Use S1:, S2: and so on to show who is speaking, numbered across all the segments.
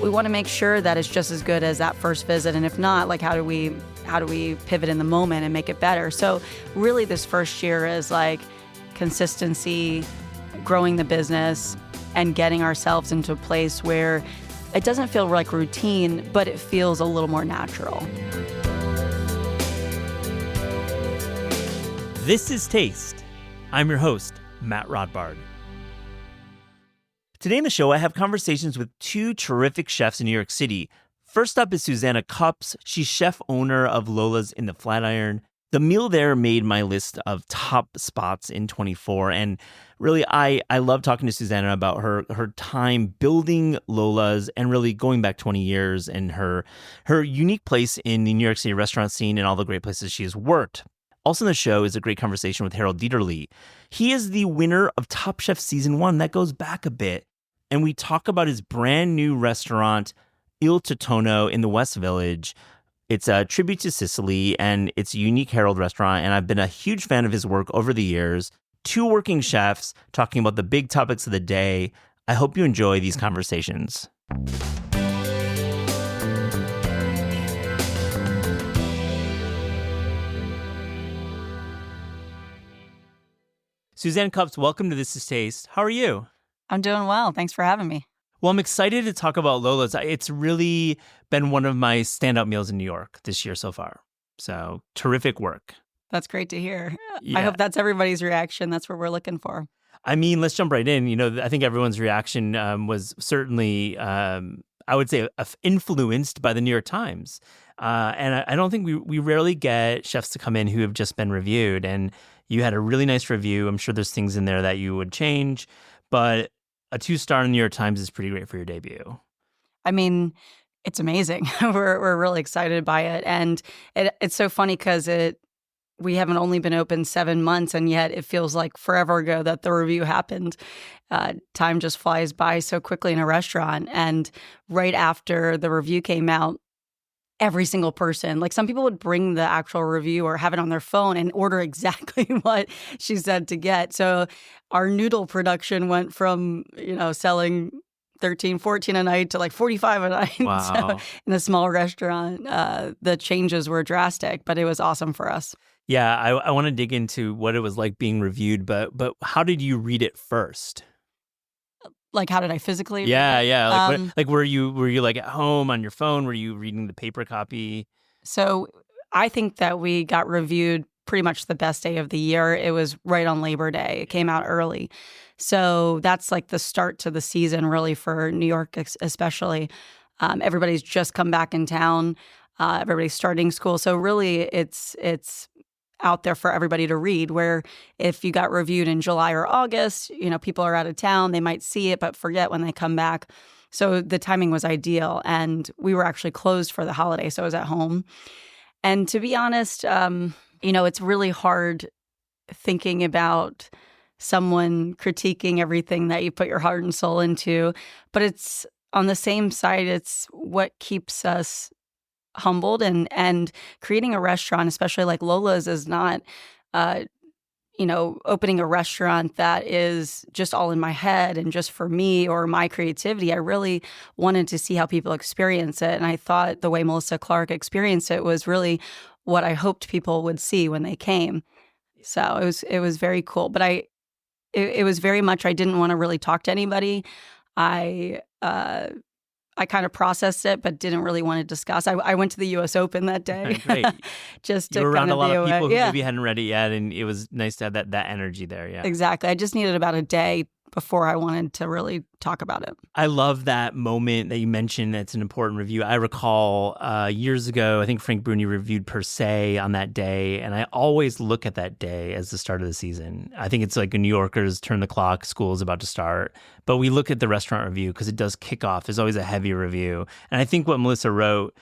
S1: we want to make sure that it's just as good as that first visit. And if not, like, how do we pivot in the moment and make it better? So really this first year is like consistency, growing the business, and getting ourselves into a place where it doesn't feel like routine, but it feels a little more natural.
S2: This is Taste. I'm your host, Matt Rodbard. Today on the show, I have conversations with two terrific chefs in New York City. First up is Suzanne Cups. She's chef-owner of Lola's in the Flatiron. The meal there made my list of top spots in 24. And really, I love talking to Suzanne about her time building Lola's and really going back 20 years and her unique place in the New York City restaurant scene and all the great places she has worked. Also on the show is a great conversation with Dieterle. He is the winner of Top Chef Season 1. That goes back a bit. And we talk about his brand new restaurant, Il Totono, in the West Village. It's a tribute to Sicily, and it's a unique Harold restaurant, and I've been a huge fan of his work over the years. Two working chefs talking about the big topics of the day. I hope you enjoy these conversations. Suzanne Cups, welcome to This is Taste. How are you?
S1: I'm doing well. Thanks for having me.
S2: Well, I'm excited to talk about Lola's. It's really been one of my standout meals in New York this year so far. So terrific work.
S1: That's great to hear.
S2: Yeah.
S1: I hope that's everybody's reaction. That's what we're looking for.
S2: I mean, let's jump right in. I think everyone's reaction was certainly, I would say, influenced by the New York Times. And I don't think we rarely get chefs to come in who have just been reviewed. And you had a really nice review. I'm sure there's things in there that you would change, but a 2-star in the New York Times is pretty great for your debut.
S1: I mean, it's amazing. We're really excited by it. And it's so funny because we haven't only been open 7 months, and yet it feels like forever ago that the review happened. Time just flies by so quickly in a restaurant. And right after the review came out, every single person, like some people would bring the actual review or have it on their phone and order exactly what she said to get. So our noodle production went from, selling 13, 14 a night to like 45 a night.
S2: Wow.
S1: So in a small restaurant, the changes were drastic, but it was awesome for us.
S2: Yeah, I want to dig into what it was like being reviewed, but how did you read it first?
S1: Like, how did I physically read it?
S2: Yeah. Were you like at home on your phone? Were you reading the paper copy?
S1: So I think that we got reviewed pretty much the best day of the year. It was right on Labor Day. It came out early. So that's like the start to the season, really, for New York especially. Everybody's just come back in town. Everybody's starting school. So really, it's out there for everybody to read, where if you got reviewed in July or August, people are out of town, they might see it but forget when they come back. So the timing was ideal, and we were actually closed for the holiday, so I was at home. And to be honest, it's really hard thinking about someone critiquing everything that you put your heart and soul into, but it's on the same side, it's what keeps us humbled, and creating a restaurant, especially like Lola's, is not, opening a restaurant that is just all in my head and just for me or my creativity. I really wanted to see how people experience it. And I thought the way Melissa Clark experienced it was really what I hoped people would see when they came. So it was very cool. But it was very much, I didn't want to really talk to anybody. I kind of processed it, but didn't really want to discuss. I went to the U.S. Open that day.
S2: Great.
S1: Just to
S2: you were around
S1: kind
S2: a lot of people who
S1: yeah.
S2: maybe hadn't read it yet, and it was nice to have that energy there. Yeah,
S1: Exactly. I just needed about a day before I wanted to really talk about it.
S2: I love that moment that you mentioned. It's an important review. I recall years ago, I think Frank Bruni reviewed Per Se on that day, and I always look at that day as the start of the season. I think it's like a New Yorkers turn the clock, school is about to start, but we look at the restaurant review because it does kick off. There's always a heavy review, and I think what Melissa wrote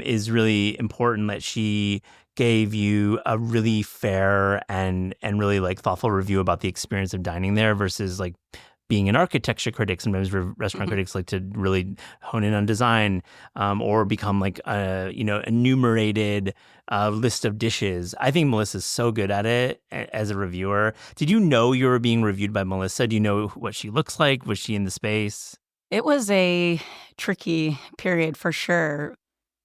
S2: is really important, that she gave you a really fair and really like thoughtful review about the experience of dining there versus like being an architecture critic. Sometimes restaurant critics like to really hone in on design or become like a enumerated list of dishes. I think Melissa's so good at it as a reviewer. Did you know you were being reviewed by Melissa? Do you know what she looks like? Was she in the space?
S1: It was a tricky period for sure.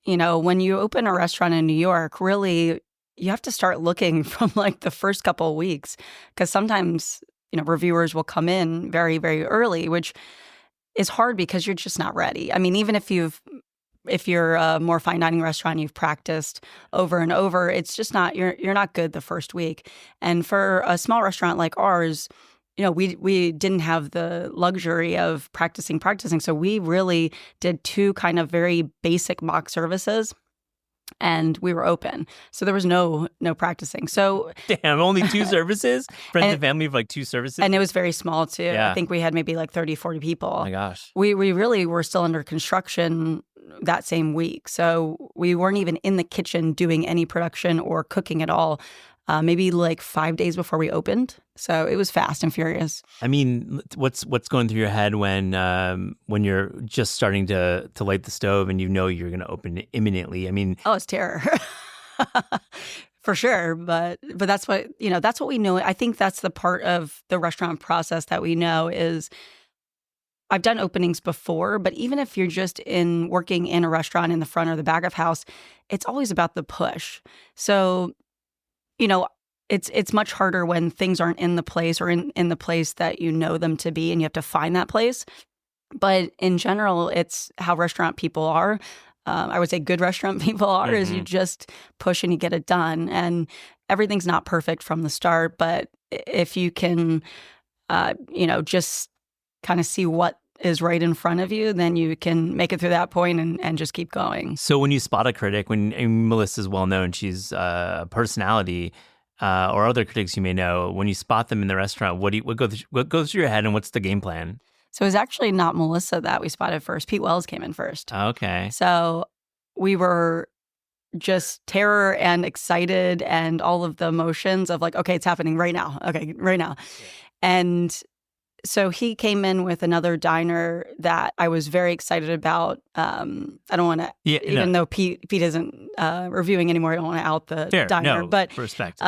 S1: When you open a restaurant in New York, really, you have to start looking from like the first couple of weeks because sometimes, reviewers will come in very, very early, which is hard because you're just not ready. I mean, even if you're a more fine dining restaurant, you've practiced over and over, it's just not, you're not good the first week. And for a small restaurant like ours, we didn't have the luxury of practicing. So we really did two kind of very basic mock services, and we were open. So there was no practicing. So
S2: Damn, only two services? Friends and family of like two services?
S1: And it was very small too.
S2: Yeah.
S1: I think we had maybe like 30, 40 people.
S2: Oh my gosh.
S1: We really were still under construction that same week. So we weren't even in the kitchen doing any production or cooking at all. Maybe like 5 days before we opened. So it was fast and furious.
S2: I mean, what's going through your head when you're just starting to light the stove and you're going to open it imminently? I mean,
S1: it's terror. For sure, but that's what we know. I think that's the part of the restaurant process that we know is I've done openings before, but even if you're just working in a restaurant in the front or the back of house, it's always about the push. So it's much harder when things aren't in the place or in the place that you know them to be and you have to find that place. But in general, it's how restaurant people are. I would say good restaurant people are is you just push and you get it done. And everything's not perfect from the start. But if you can, just kind of see what is right in front of you, then you can make it through that point and just keep going.
S2: So when you spot a critic, and Melissa's well known, she's a personality, or other critics you may know, when you spot them in the restaurant, what goes through your head and what's the game plan?
S1: So it was actually not Melissa that we spotted first. Pete Wells came in first.
S2: Okay.
S1: So we were just terror and excited and all of the emotions of like, okay, it's happening right now. Okay, right now. Yeah. And so he came in with another diner that I was very excited about. I don't want to, even though Pete isn't reviewing anymore, I don't want to out the diner.
S2: But respect.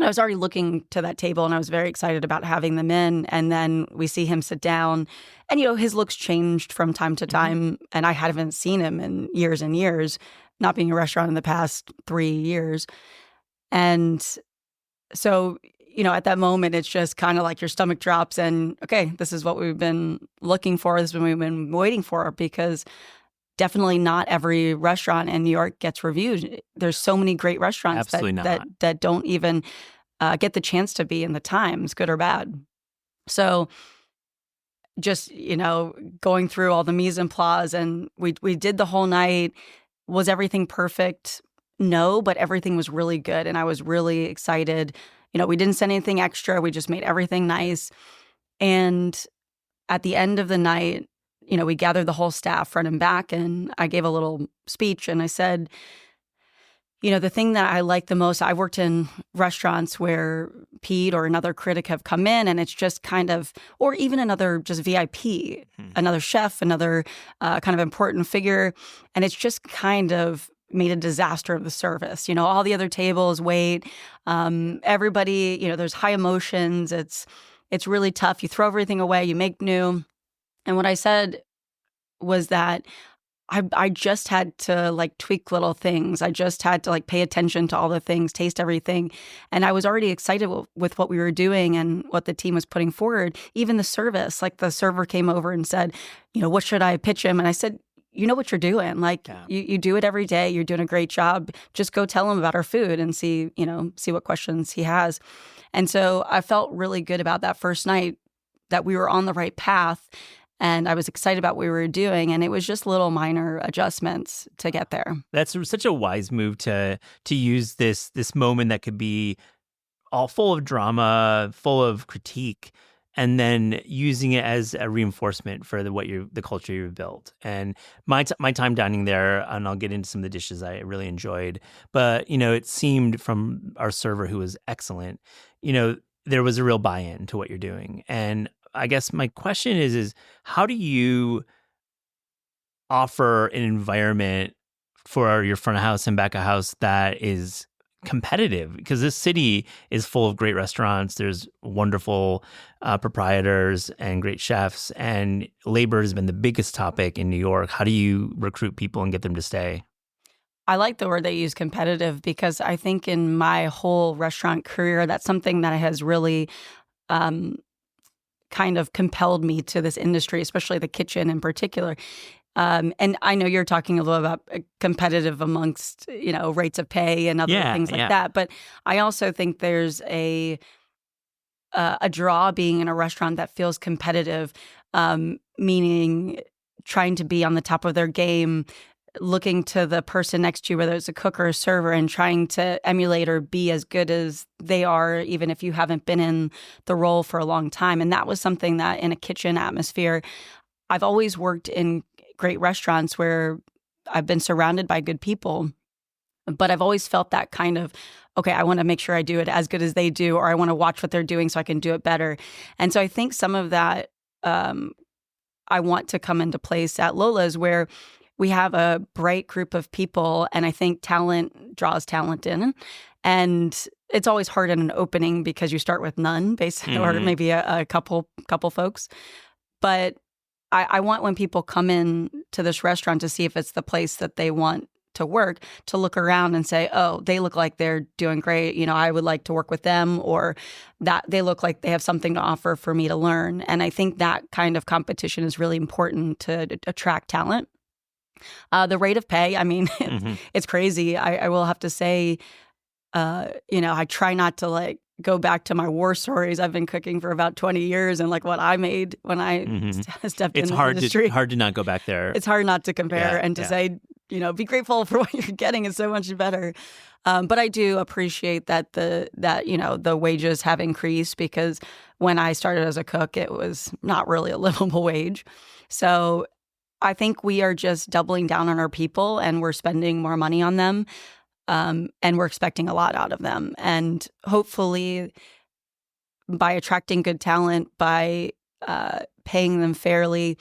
S1: I was already looking to that table and I was very excited about having them in. And then we see him sit down and, his looks changed from time to time. And I haven't seen him in years and years, not being a restaurant in the past 3 years. And so, at that moment, it's just kind of like your stomach drops and, okay, this is what we've been looking for. This is what we've been waiting for, because definitely not every restaurant in New York gets reviewed. There's so many great restaurants that don't even get the chance to be in the Times, good or bad. So just, going through all the mise en place, and we did the whole night. Was everything perfect? No, but everything was really good. And I was really excited. We didn't send anything extra. We just made everything nice. And at the end of the night, we gathered the whole staff front and back, and I gave a little speech and I said, the thing that I like the most, I worked in restaurants where Pete or another critic have come in and it's just kind of, or even another just VIP, another chef, another kind of important figure. And it's just kind of made a disaster of the service. All the other tables wait. Everybody, there's high emotions. It's really tough. You throw everything away. You make new. And what I said was that I just had to like tweak little things. I just had to like pay attention to all the things, taste everything. And I was already excited with what we were doing and what the team was putting forward. Even the service, like the server came over and said, what should I pitch him? And I said, you know what you're doing. Like you do it every day. You're doing a great job. Just go tell him about our food and see what questions he has. And so I felt really good about that first night, that we were on the right path. And I was excited about what we were doing. And it was just little minor adjustments to get there.
S2: That's such a wise move to use this moment that could be all full of drama, full of critique, and then using it as a reinforcement for the culture you've built. And my time dining there, and I'll get into some of the dishes I really enjoyed, but it seemed from our server, who was excellent, there was a real buy-in to what you're doing. And I guess my question is how do you offer an environment for your front of house and back of house that is competitive? Because this city is full of great restaurants. There's wonderful proprietors and great chefs, and labor has been the biggest topic in New York. How do you recruit people and get them to stay?
S1: I like the word they use, competitive, because I think in my whole restaurant career, that's something that has really kind of compelled me to this industry, especially the kitchen in particular. And I know you're talking a little about competitive amongst, rates of pay and other things like that. But I also think there's a draw being in a restaurant that feels competitive, meaning trying to be on the top of their game, looking to the person next to you, whether it's a cook or a server, and trying to emulate or be as good as they are, even if you haven't been in the role for a long time. And that was something that in a kitchen atmosphere, I've always worked in great restaurants where I've been surrounded by good people, but I've always felt that kind of, okay, I want to make sure I do it as good as they do, or I want to watch what they're doing so I can do it better. And so I think some of that I want to come into place at Lola's, where we have a bright group of people, and I think talent draws talent in. And it's always hard in an opening because you start with none, basically, or maybe a couple folks. But I want, when people come in to this restaurant to see if it's the place that they want to work, to look around and say, oh, they look like they're doing great. I would like to work with them, or that they look like they have something to offer for me to learn. And I think that kind of competition is really important to attract talent. The rate of pay, I mean, it's crazy. I will have to say, I try not to go back to my war stories. I've been cooking for about 20 years, and what I made when I stepped in the industry.
S2: It's hard to not go back there.
S1: It's hard not to compare and to say, be grateful for what you're getting is so much better. But I do appreciate that the wages have increased, because when I started as a cook, it was not really a livable wage. So I think we are just doubling down on our people, and we're spending more money on them, and we're expecting a lot out of them. And hopefully, by attracting good talent, by paying them fairly,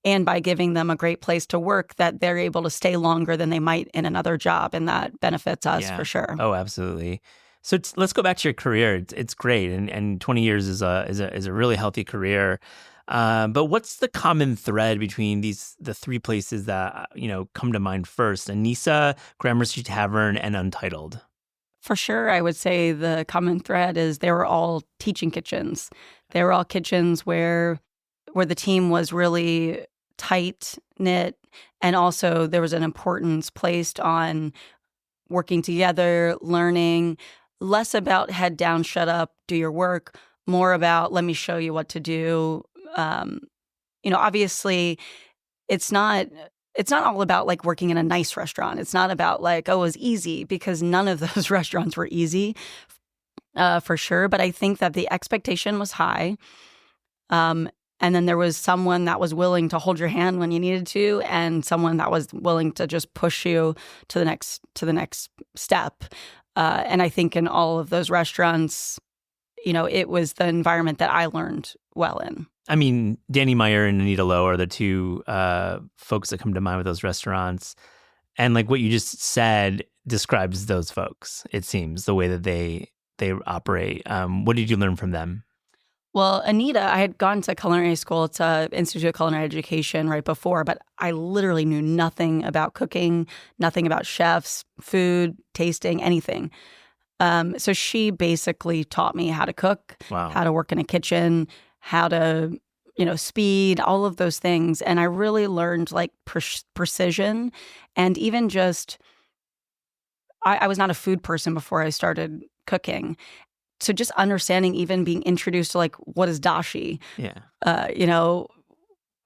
S1: and by giving them a great place to work, that they're able to stay longer than they might in another job, and that benefits us for sure.
S2: Oh, absolutely. So let's go back to your career. It's great, and 20 years is a really healthy career. But what's the common thread between the three places that come to mind first? Anissa, Gramercy Tavern, and Untitled.
S1: For sure, I would say the common thread is they were all teaching kitchens. They were all kitchens where the team was really tight knit, and also there was an importance placed on working together, learning, less about head down, shut up, do your work, more about let me show you what to do. Obviously, it's not all about working in a nice restaurant. It's not about it was easy, because none of those restaurants were easy, for sure. But I think that the expectation was high. And then there was someone that was willing to hold your hand when you needed to, and someone that was willing to just push you to the next step. And I think in all of those restaurants, it was the environment that I learned well in.
S2: I mean, Danny Meyer and Anita Lowe are the two folks that come to mind with those restaurants. And what you just said describes those folks, it seems, the way that they operate. What did you learn from them?
S1: Well, Anita, I had gone to culinary school, to Institute of Culinary Education right before, but I literally knew nothing about cooking, nothing about chefs, food, tasting, anything. So she basically taught me how to cook, how to work in a kitchen, how to, speed, all of those things. And I really learned precision, and even just, I was not a food person before I started cooking. So just understanding, even being introduced to what is dashi,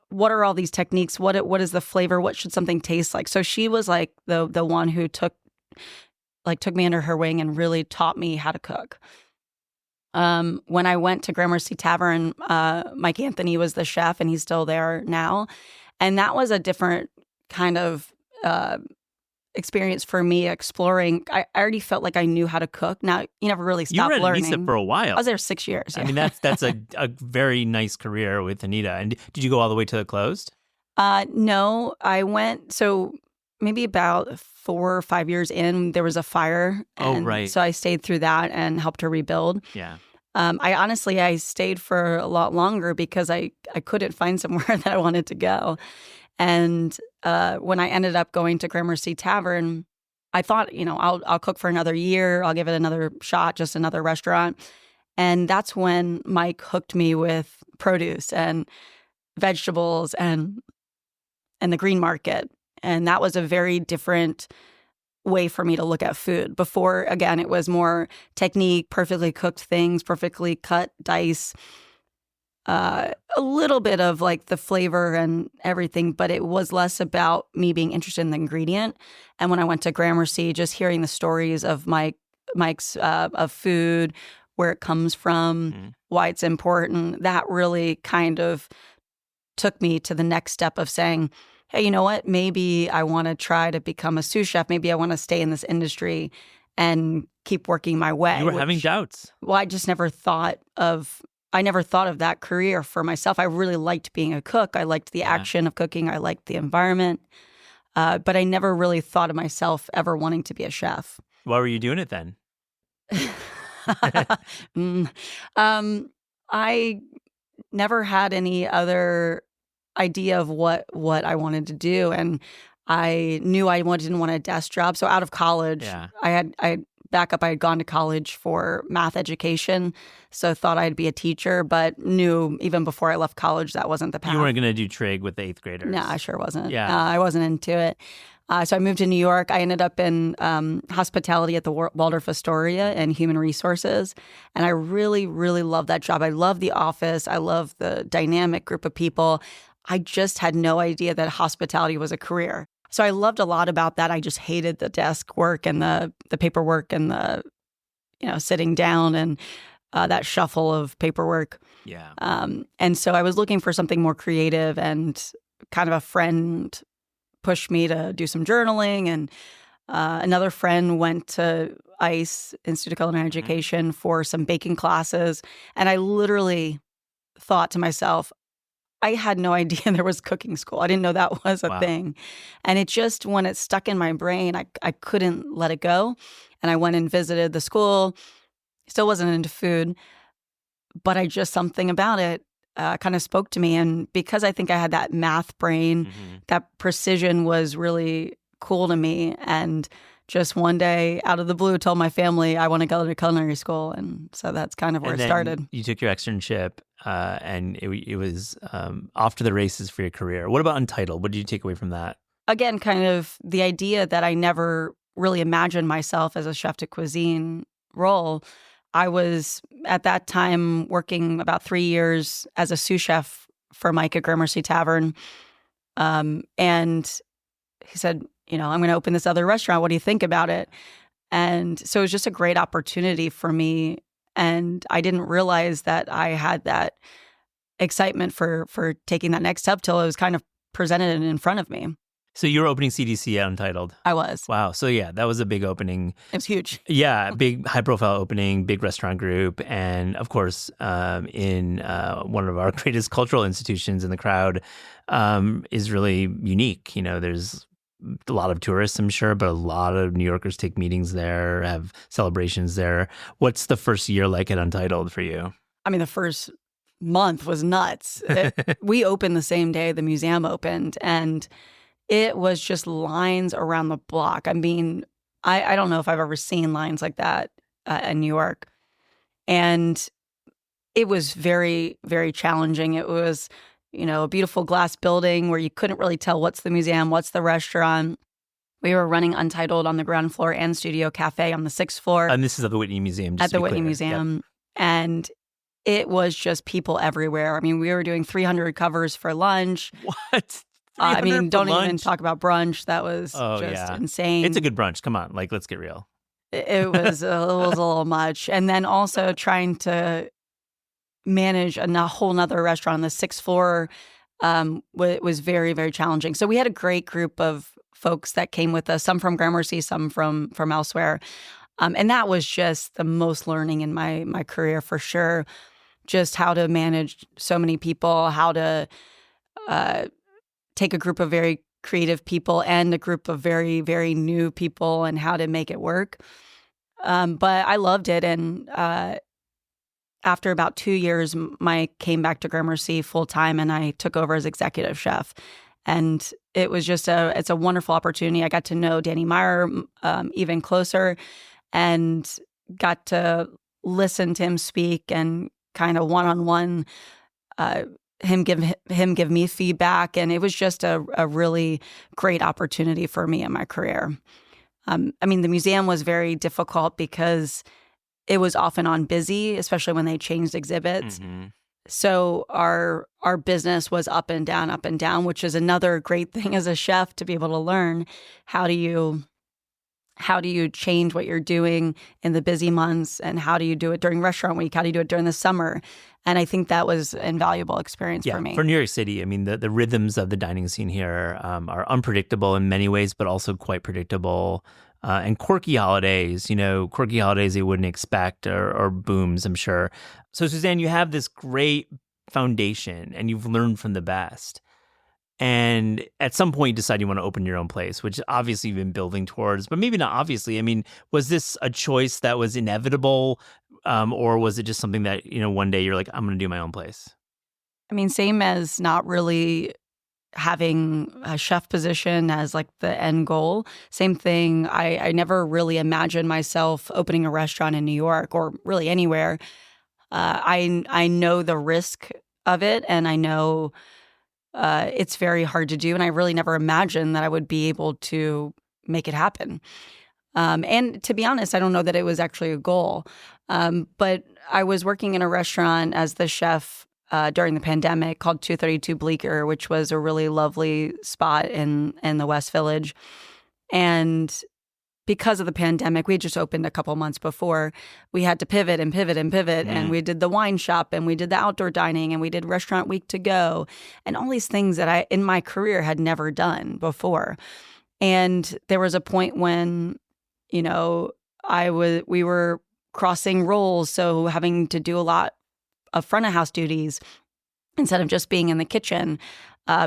S1: what are all these techniques? What is the flavor? What should something taste like? So she was the one who took me under her wing and really taught me how to cook. When I went to Gramercy Tavern, Mike Anthony was the chef, and he's still there now. And that was a different kind of experience for me, exploring. I already felt like I knew how to cook. Now, you never really stop learning. You were at
S2: Anissa for a while.
S1: I was there 6 years. Yeah.
S2: I mean, that's a very nice career with Anita. And did you go all the way to the closed?
S1: No, I went. So maybe about 4 or 5 years in, there was a fire.
S2: Oh,
S1: And
S2: right.
S1: so I stayed through that and helped her rebuild.
S2: Yeah.
S1: I stayed for a lot longer because I couldn't find somewhere that I wanted to go. And when I ended up going to Gramercy Tavern, I thought, I'll cook for another year. I'll give it another shot, just another restaurant. And that's when Mike hooked me with produce and vegetables and the green market. And that was a very different way for me to look at food. Before, again, it was more technique, perfectly cooked things, perfectly cut, dice, a little bit of like the flavor and everything, but it was less about me being interested in the ingredient. And when I went to Gramercy, just hearing the stories of Mike's of food, where it comes from, why it's important, that really kind of took me to the next step of saying, hey, you know what? Maybe I want to try to become a sous chef. Maybe I want to stay in this industry and keep working my way.
S2: You were having doubts.
S1: Well, I just never thought of that career for myself. I really liked being a cook. I liked the action of cooking. I liked the environment. But I never really thought of myself ever wanting to be a chef.
S2: Why were you doing it then?
S1: I never had any other idea of what I wanted to do, and I knew didn't want a desk job. So out of college, I had gone to college for math education, so thought I'd be a teacher, but knew even before I left college that wasn't the path.
S2: You weren't going to do trig with the 8th graders.
S1: No, I sure wasn't.
S2: Yeah,
S1: I wasn't into it. So I moved to New York. I ended up in hospitality at the Waldorf Astoria and human resources. And I really, really loved that job. I love the office. I love the dynamic group of people. I just had no idea that hospitality was a career. So I loved a lot about that. I just hated the desk work and the paperwork and the, sitting down and that shuffle of paperwork.
S2: Yeah.
S1: And so I was looking for something more creative, and kind of a friend pushed me to do some journaling, and another friend went to ICE, Institute of Culinary Education, for some baking classes. And I literally thought to myself, I had no idea there was cooking school. I didn't know that was a thing. And it just, when it stuck in my brain, I couldn't let it go. And I went and visited the school. Still wasn't into food, but something about it kind of spoke to me. And because I think I had that math brain, that precision was really cool to me. And just one day, out of the blue, told my family I want to go to culinary school. And so that's kind of where it started.
S2: You took your externship, and it was off to the races for your career. What about Untitled? What did you take away from that?
S1: Again, kind of the idea that I never really imagined myself as a chef de cuisine role. I was, at that time, working about 3 years as a sous chef for Mike at Gramercy Tavern. And he said, I'm going to open this other restaurant. What do you think about it? And so it was just a great opportunity for me. And I didn't realize that I had that excitement for taking that next step till it was kind of presented in front of me.
S2: So you were opening CDC at Untitled.
S1: I was.
S2: Wow. So yeah, that was a big opening.
S1: It was huge.
S2: Yeah, big high-profile opening, big restaurant group. And of course, in one of our greatest cultural institutions in the crowd is really unique. There's a lot of tourists, I'm sure, but a lot of New Yorkers take meetings there, have celebrations there. What's the first year like at Untitled for you?
S1: I mean, the first month was nuts. We opened the same day the museum opened, and it was just lines around the block. I mean, I don't know if I've ever seen lines like that in New York. And it was very, very challenging. It was, a beautiful glass building where you couldn't really tell what's the museum, what's the restaurant. We were running Untitled on the ground floor and Studio Cafe on the 6th floor.
S2: And this is at the Whitney Museum.
S1: At the Whitney Museum. Yep. And it was just people everywhere. I mean, we were doing 300 covers for lunch.
S2: What?
S1: I mean, don't even talk about brunch. That was insane.
S2: It's a good brunch. Come on, let's get real.
S1: It was a little much. And then also trying to manage a whole nother restaurant on the 6th floor was very, very challenging. So we had a great group of folks that came with us, some from Gramercy, some from elsewhere. And that was just the most learning in my career for sure. Just how to manage so many people, how to take a group of very creative people and a group of very, very new people and how to make it work. But I loved it. And after about 2 years, Mike came back to Gramercy full time and I took over as executive chef. And it was just it's a wonderful opportunity. I got to know Danny Meyer even closer and got to listen to him speak and kind of one-on-one him give me feedback. And it was just a really great opportunity for me in my career. I mean, the museum was very difficult because it was off and on busy, especially when they changed exhibits.
S2: Mm-hmm.
S1: So our business was up and down, which is another great thing as a chef to be able to learn. How do you change what you're doing in the busy months, and how do you do it during restaurant week? How do you do it during the summer? And I think that was an invaluable experience for me.
S2: For New York City, I mean, the rhythms of the dining scene here are unpredictable in many ways, but also quite predictable. And quirky holidays you wouldn't expect, or booms, I'm sure. So, Suzanne, you have this great foundation and you've learned from the best. And at some point, you decide you want to open your own place, which obviously you've been building towards, but maybe not obviously. I mean, was this a choice that was inevitable, or was it just something that, one day you're like, I'm going to do my own place?
S1: I mean, same as not really having a chef position as like the end goal. Same thing. I never really imagined myself opening a restaurant in New York or really anywhere. I know the risk of it, and I know it's very hard to do. And I really never imagined that I would be able to make it happen. And to be honest, I don't know that it was actually a goal. But I was working in a restaurant as the chef during the pandemic called 232 Bleecker, which was a really lovely spot in the West Village. And because of the pandemic, we had just opened a couple months before, we had to pivot. And we did the wine shop, and we did the outdoor dining, and we did restaurant week to go, and all these things that I, in my career, had never done before. And there was a point when, we were crossing roles, so having to do a lot of front of house duties instead of just being in the kitchen,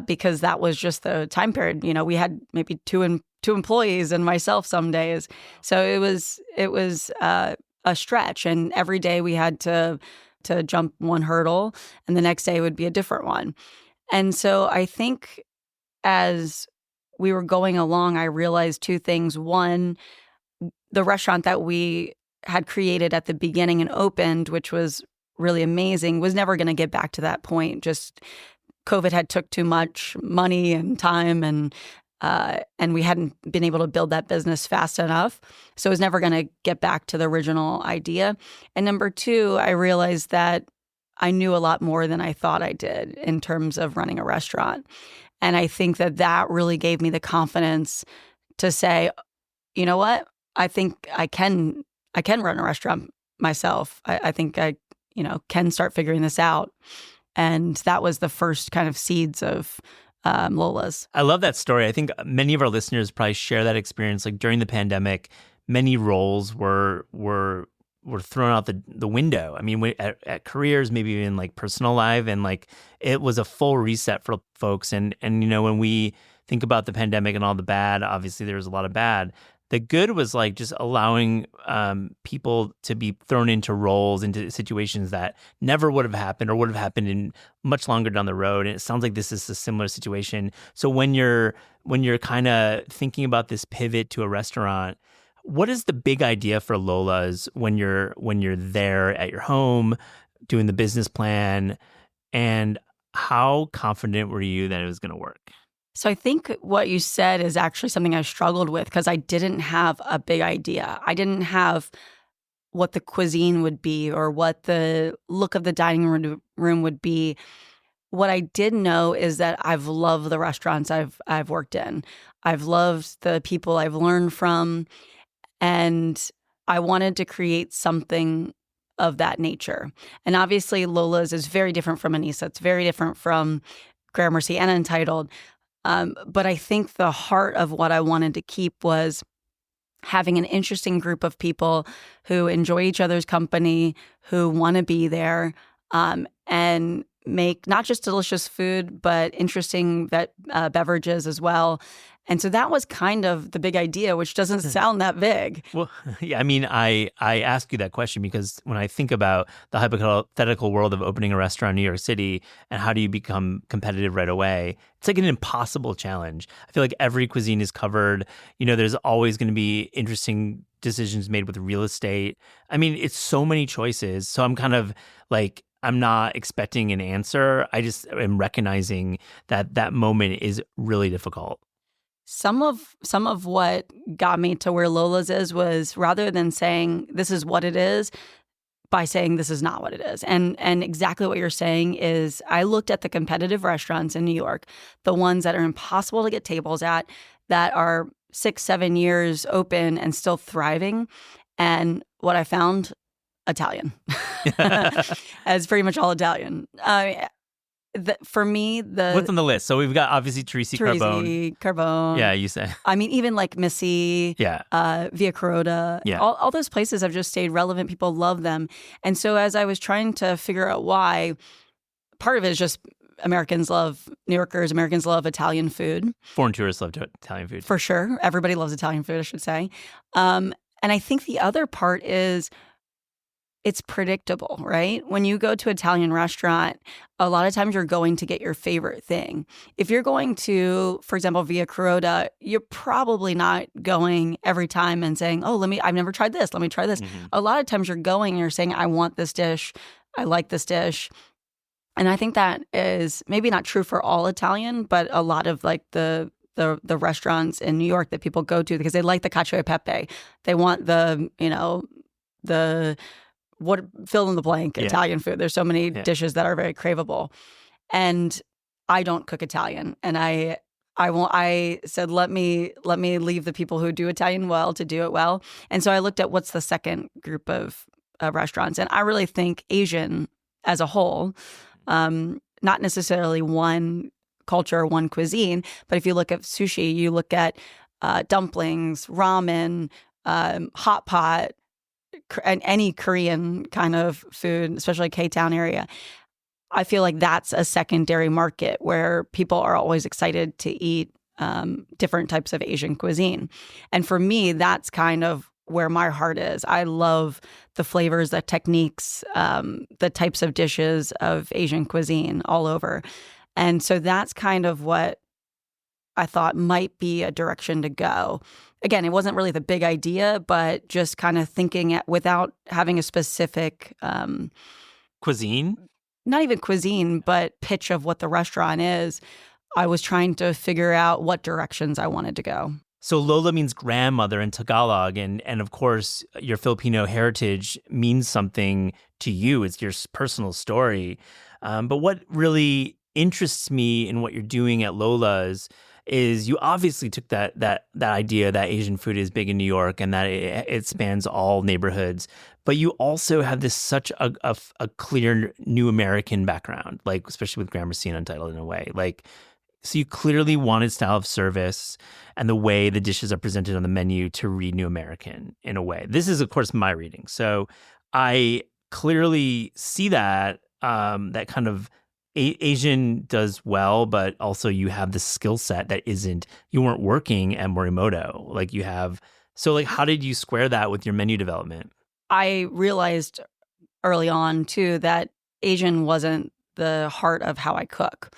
S1: because that was just the time period. We had maybe two employees and myself some days, so it was a stretch. And every day we had to jump one hurdle, and the next day would be a different one. And so I think as we were going along, I realized two things. One, the restaurant that we had created at the beginning and opened, which was really amazing, was never going to get back to that point. Just COVID had took too much money and time, and we hadn't been able to build that business fast enough. So it was never going to get back to the original idea. And number two, I realized that I knew a lot more than I thought I did in terms of running a restaurant. And I think that really gave me the confidence to say, you know what, I think I can run a restaurant myself. I think I can start figuring this out. And that was the first kind of seeds of Lola's.
S2: I love that story. I think many of our listeners probably share that experience. Like during the pandemic, many roles were thrown out the window. I mean, at careers, maybe even like personal life, and like it was a full reset for folks. And when we think about the pandemic and all the bad, obviously there was a lot of bad. The good was like just allowing people to be thrown into roles, into situations that never would have happened or would have happened in much longer down the road. And it sounds like this is a similar situation. So when you're kind of thinking about this pivot to a restaurant, what is the big idea for Lola's when you're there at your home doing the business plan, and how confident were you that it was going to work?
S1: So I think what you said is actually something I struggled with, because I didn't have a big idea. I didn't have what the cuisine would be or what the look of the dining room would be. What I did know is that I've loved the restaurants I've worked in. I've loved the people I've learned from, and I wanted to create something of that nature. And obviously Lola's is very different from Anissa. It's very different from Gramercy and Entitled. But I think the heart of what I wanted to keep was having an interesting group of people who enjoy each other's company, who want to be there, and make not just delicious food, but interesting beverages as well. And so that was kind of the big idea, which doesn't sound that big.
S2: Well, yeah, I mean, I ask you that question because when I think about the hypothetical world of opening a restaurant in New York City and how do you become competitive right away, it's like an impossible challenge. I feel like every cuisine is covered. There's always going to be interesting decisions made with real estate. I mean, it's so many choices. So I'm kind of like, I'm not expecting an answer. I just am recognizing that moment is really difficult.
S1: Some of what got me to where Lola's is was rather than saying this is what it is, by saying this is not what it is. And exactly what you're saying is I looked at the competitive restaurants in New York, the ones that are impossible to get tables at, that are 6-7 years open and still thriving. And what I found, Italian. As pretty much all Italian. For me,
S2: what's on the list? So we've got obviously Teresi
S1: Carbone.
S2: Yeah, you say.
S1: I mean, even like Missy, Via Carota, all those places have just stayed relevant. People love them. And so as I was trying to figure out why, part of it is just Americans love Italian food.
S2: Foreign tourists love Italian food.
S1: For sure. Everybody loves Italian food, I should say. And I think the other part is it's predictable, right? When you go to an Italian restaurant, a lot of times you're going to get your favorite thing. If you're going to, for example, Via Carota, you're probably not going every time and saying, I've never tried this. Let me try this. Mm-hmm. A lot of times you're going and you're saying, I want this dish. I like this dish. And I think that is maybe not true for all Italian, but a lot of like the restaurants in New York that people go to because they like the cacio e pepe. They want the fill in the blank Italian food. There's so many dishes that are very craveable. And I don't cook Italian. And I said, let me leave the people who do Italian well to do it well. And so I looked at what's the second group of restaurants. And I really think Asian as a whole, not necessarily one culture or one cuisine, but if you look at sushi, you look at dumplings, ramen, hot pot, and any Korean kind of food, especially K-Town area, I feel like that's a secondary market where people are always excited to eat different types of Asian cuisine. And for me, that's kind of where my heart is. I love the flavors, the techniques, the types of dishes of Asian cuisine all over. And so that's kind of what I thought might be a direction to go. Again, it wasn't really the big idea, but just kind of thinking without having a specific
S2: cuisine?
S1: Not even cuisine, but pitch of what the restaurant is. I was trying to figure out what directions I wanted to go.
S2: So Lola means grandmother in Tagalog, and of course, your Filipino heritage means something to you. It's your personal story. But what really interests me in what you're doing at Lola's is you obviously took that idea that Asian food is big in New York and that it spans all neighborhoods, but you also have this such a clear new American background, like especially with Gramercy and Untitled in a way. Like, so you clearly wanted style of service and the way the dishes are presented on the menu to read New American in a way. This is, of course, my reading. So I clearly see that that kind of Asian does well, but also you have the skill set that you weren't working at Morimoto. Like you have, so like how did you square that with your menu development?
S1: I realized early on too that Asian wasn't the heart of how I cook.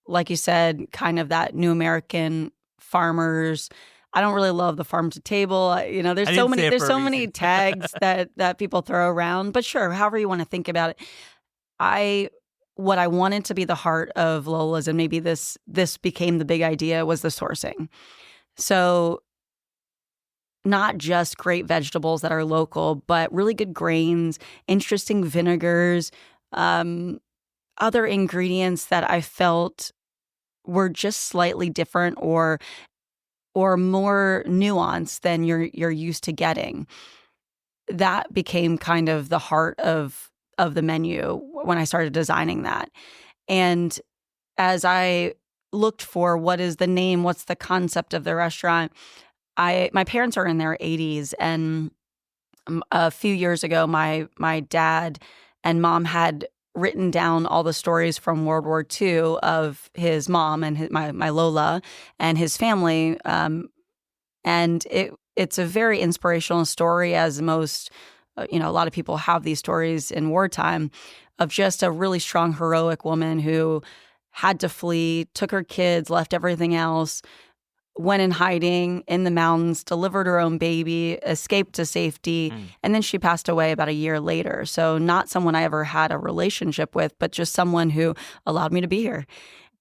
S1: Like you said, kind of that New American farmers. I don't really love the farm to table. There's so many tags that people throw around. But sure, however you want to think about it. What I wanted to be the heart of Lola's, and maybe this became the big idea, was the sourcing. So not just great vegetables that are local, but really good grains, interesting vinegars, other ingredients that I felt were just slightly different or more nuanced than you're used to getting. That became kind of the heart of the menu when I started designing that. And as I looked for what is the name, what's the concept of the restaurant, my parents are in their 80s, and a few years ago, my dad and mom had written down all the stories from World War II of his mom and my Lola and his family. And it's a very inspirational story, as most, a lot of people have these stories in wartime of just a really strong, heroic woman who had to flee, took her kids, left everything else, went in hiding in the mountains, delivered her own baby, escaped to safety, and then she passed away about a year later. So not someone I ever had a relationship with, but just someone who allowed me to be here.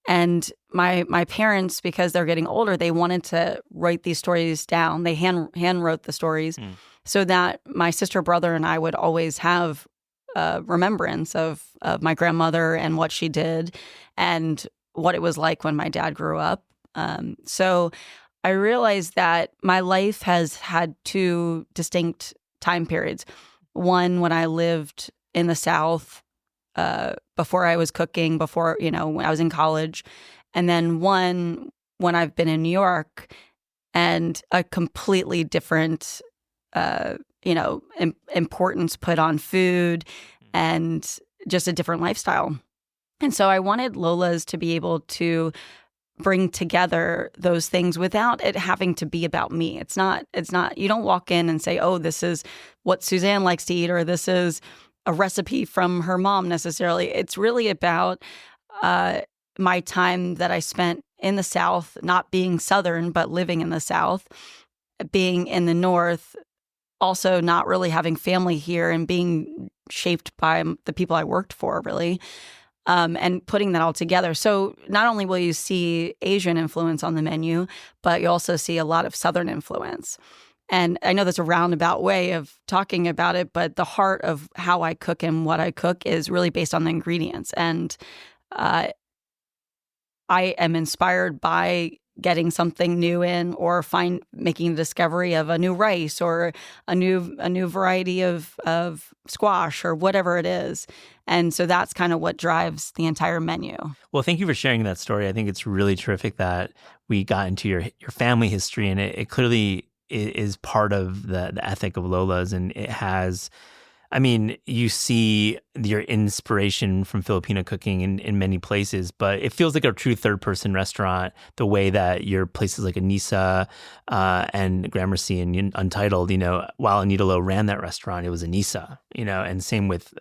S1: And my parents, because they're getting older, they wanted to write these stories down. They hand wrote the stories so that my sister, brother, and I would always have remembrance of my grandmother and what she did and what it was like when my dad grew up. So I realized that my life has had two distinct time periods. One, when I lived in the South, before I was cooking, before, when I was in college. And then one, when I've been in New York, and a completely different, importance put on food and just a different lifestyle. And so I wanted Lola's to be able to bring together those things without it having to be about me. It's not, you don't walk in and say, oh, this is what Suzanne likes to eat, or this is a recipe from her mom necessarily. It's really about my time that I spent in the South, not being Southern, but living in the South, being in the North, also not really having family here and being shaped by the people I worked for, really. And putting that all together. So not only will you see Asian influence on the menu, but you also see a lot of Southern influence. And I know that's a roundabout way of talking about it, but the heart of how I cook and what I cook is really based on the ingredients. And I am inspired by getting something new in, or making the discovery of a new rice or a new variety of squash or whatever it is. And so that's kind of what drives the entire menu.
S2: Well, thank you for sharing that story. I think it's really terrific that we got into your family history, and it clearly is part of the ethic of Lola's, and it has. I mean, you see your inspiration from Filipino cooking in many places, but it feels like a true third-person restaurant, the way that your places like Anissa and Gramercy and Untitled, while Anita Lowe ran that restaurant, it was Anissa, and same with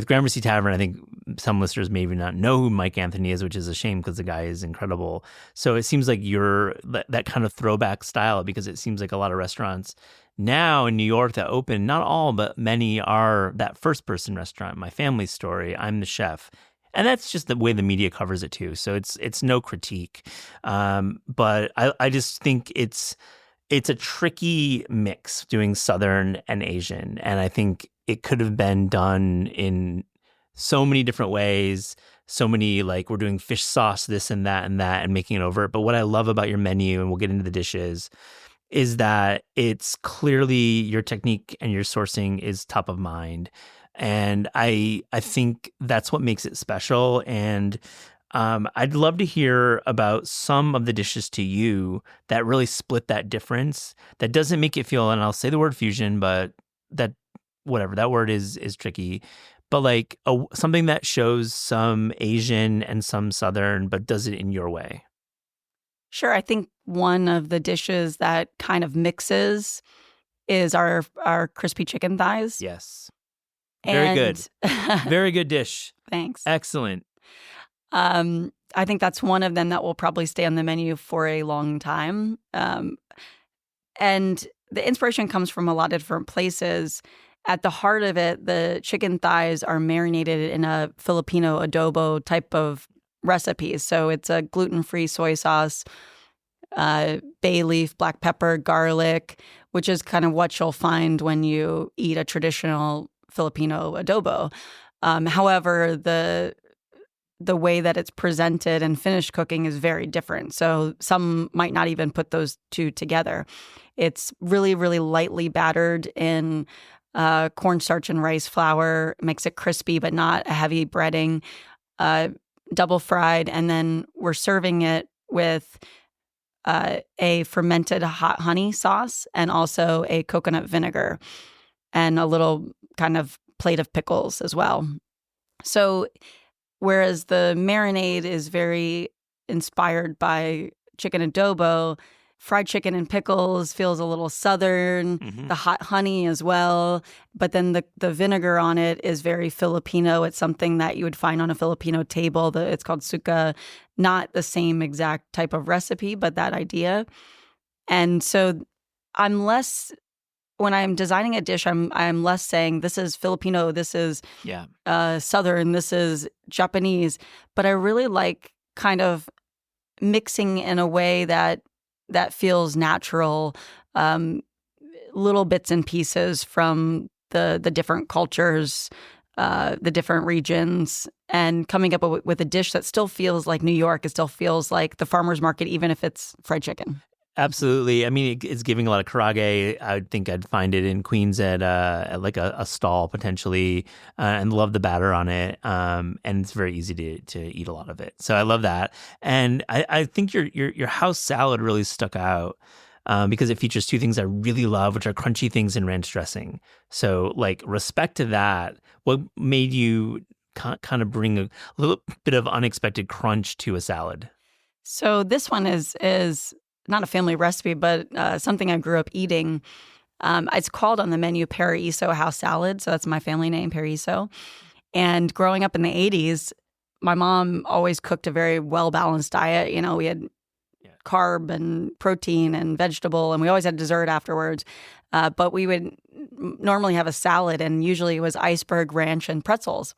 S2: Gramercy Tavern. I think some listeners may even not know who Mike Anthony is, which is a shame because the guy is incredible. So it seems like you're that kind of throwback style, because it seems like a lot of restaurants now in New York that open, not all, but many are that first-person restaurant. My family's story, I'm the chef. And that's just the way the media covers it too. So it's no critique. But I just think it's a tricky mix doing Southern and Asian. And I think it could have been done in so many different ways. So many, like, we're doing fish sauce, this and that, and making it over. But what I love about your menu, and we'll get into the dishes, is that it's clearly your technique and your sourcing is top of mind. And I think that's what makes it special. And I'd love to hear about some of the dishes to you that really split that difference, that doesn't make it feel, and I'll say the word fusion, but that, whatever, that word is tricky, but like something that shows some Asian and some Southern, but does it in your way.
S1: Sure. I think one of the dishes that kind of mixes is our crispy chicken thighs.
S2: Yes. Very good. Very good dish.
S1: Thanks.
S2: Excellent.
S1: I think that's one of them that will probably stay on the menu for a long time. And the inspiration comes from a lot of different places. At the heart of it, the chicken thighs are marinated in a Filipino adobo type of recipes. So it's a gluten-free soy sauce, bay leaf, black pepper, garlic, which is kind of what you'll find when you eat a traditional Filipino adobo. However, the way that it's presented and finished cooking is very different. So some might not even put those two together. It's really, really lightly battered in cornstarch and rice flour, makes it crispy but not a heavy breading. Double fried, and then we're serving it with a fermented hot honey sauce and also a coconut vinegar and a little kind of plate of pickles as well. So whereas the marinade is very inspired by chicken adobo, fried chicken and pickles feels a little southern,
S2: Hmm.
S1: the hot honey as well. But then the vinegar on it is very Filipino. It's something that you would find on a Filipino table. It's called suka. Not the same exact type of recipe, but that idea. And so I'm less when I'm designing a dish, I'm less saying this is Filipino, this is
S2: Yeah.
S1: Southern, this is Japanese, but I really like kind of mixing in a way that feels natural, um, little bits and pieces from the different cultures, the different regions, and coming up with a dish that still feels like New York. It still feels like the farmer's market, even if it's fried chicken.
S2: Absolutely. I mean, it's giving a lot of karage. I would think I'd find it in Queens at like a stall potentially, and love the batter on it. And it's very easy to eat a lot of it. So I love that. And I think your house salad really stuck out. Because it features two things I really love, which are crunchy things and ranch dressing. So, like, respect to that. What made you kind of bring a little bit of unexpected crunch to a salad?
S1: So this one is not a family recipe, but something I grew up eating. It's called on the menu Paraiso house salad, so that's my family name, Paraiso. And growing up in the 80s, my mom always cooked a very well-balanced diet. You know, we had
S2: Yeah.
S1: carb and protein and vegetable, and we always had dessert afterwards. But we would normally have a salad, and usually it was iceberg, ranch, and pretzels.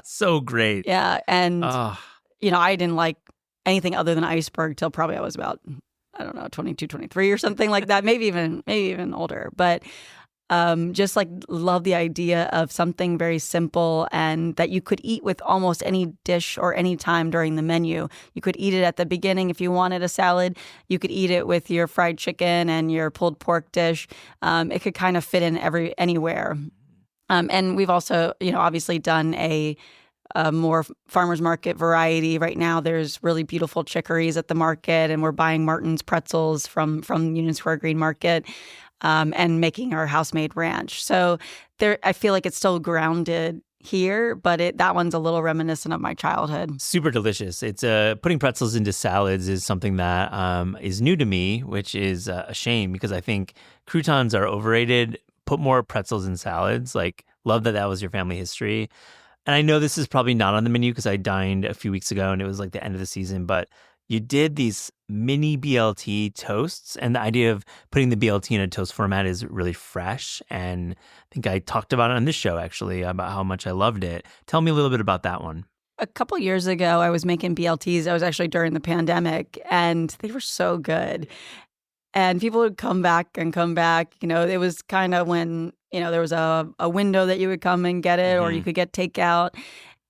S2: So great.
S1: Yeah, and
S2: Oh,
S1: I didn't like anything other than iceberg till probably I was about, I don't know, 22, 23 or something like that. Maybe even older. But just like love the idea of something very simple and that you could eat with almost any dish or any time during the menu. You could eat it at the beginning if you wanted a salad. You could eat it with your fried chicken and your pulled pork dish. It could kind of fit in anywhere. And we've also, obviously done a more farmers market variety. Right now, there's really beautiful chicories at the market, and we're buying Martin's pretzels from Union Square Green Market, and making our house-made ranch. So I feel like it's still grounded here, but that one's a little reminiscent of my childhood.
S2: super delicious. It's putting pretzels into salads is something that is new to me, which is a shame because I think croutons are overrated. Put more pretzels in salads. Like, love that was your family history. And I know this is probably not on the menu because I dined a few weeks ago and it was like the end of the season, but you did these mini BLT toasts. And the idea of putting the BLT in a toast format is really fresh. And I think I talked about it on this show, actually, about how much I loved it. Tell me a little bit about that one.
S1: A couple years ago, I was making BLTs. I was actually during the pandemic, and they were so good. And people would come back and come back. It was kind of when, there was a window that you would come and get it, or you could get takeout.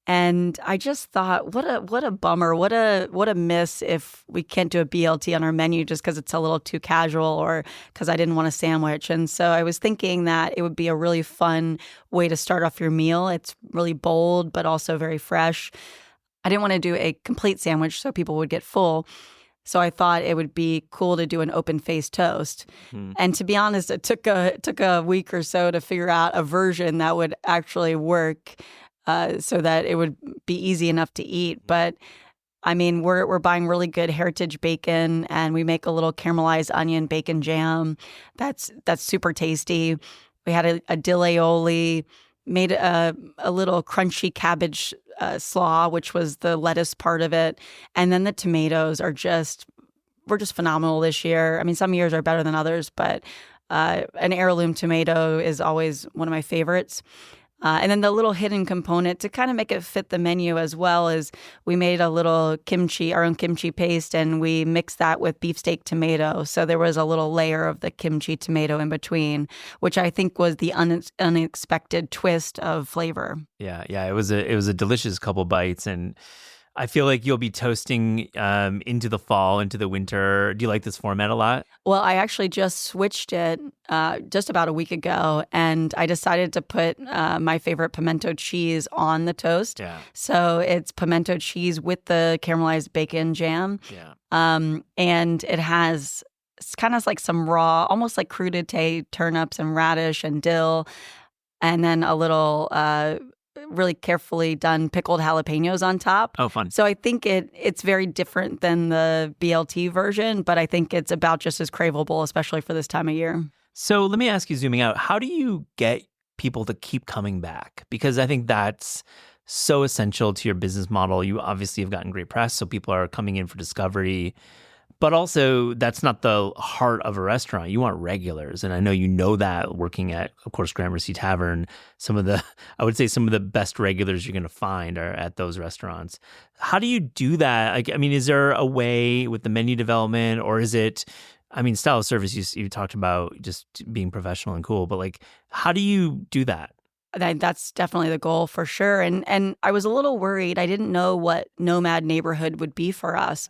S1: And I just thought, what a bummer, what a miss if we can't do a BLT on our menu just because it's a little too casual or because I didn't want a sandwich. And so I was thinking that it would be a really fun way to start off your meal. It's really bold, but also very fresh. I didn't want to do a complete sandwich so people would get full. So I thought it would be cool to do an open-faced toast.
S2: Mm-hmm.
S1: And to be honest, it took a week or so to figure out a version that would actually work, so that it would be easy enough to eat. But I mean, we're buying really good heritage bacon, and we make a little caramelized onion bacon jam. That's super tasty. We had a dill aioli, made a little crunchy cabbage slaw, which was the lettuce part of it. And then the tomatoes were just phenomenal this year. I mean, some years are better than others, but an heirloom tomato is always one of my favorites. And then the little hidden component to kind of make it fit the menu as well is we made a little kimchi, our own kimchi paste, and we mixed that with beefsteak tomato. So there was a little layer of the kimchi tomato in between, which I think was the unexpected twist of flavor.
S2: Yeah, it was a delicious couple bites, and I feel like you'll be toasting into the fall, into the winter. Do you like this format a lot?
S1: Well, I actually just switched it just about a week ago, and I decided to put my favorite pimento cheese on the toast.
S2: Yeah.
S1: So it's pimento cheese with the caramelized bacon jam.
S2: Yeah.
S1: And it's kind of like some raw, almost like crudité turnips and radish and dill, and then a little really carefully done pickled jalapenos on top.
S2: Oh, fun.
S1: So I think it's very different than the BLT version, but I think it's about just as craveable, especially for this time of year.
S2: So let me ask you, zooming out, how do you get people to keep coming back? Because I think that's so essential to your business model. You obviously have gotten great press, so people are coming in for discovery. But also, that's not the heart of a restaurant. You want regulars. And I know you know that working at, of course, Gramercy Tavern, I would say some of the best regulars you're going to find are at those restaurants. How do you do that? Like, I mean, is there a way with the menu development, or is it, I mean, style of service, you talked about just being professional and cool, but like, how do you do that?
S1: That's definitely the goal for sure. And I was a little worried. I didn't know what nomad neighborhood would be for us.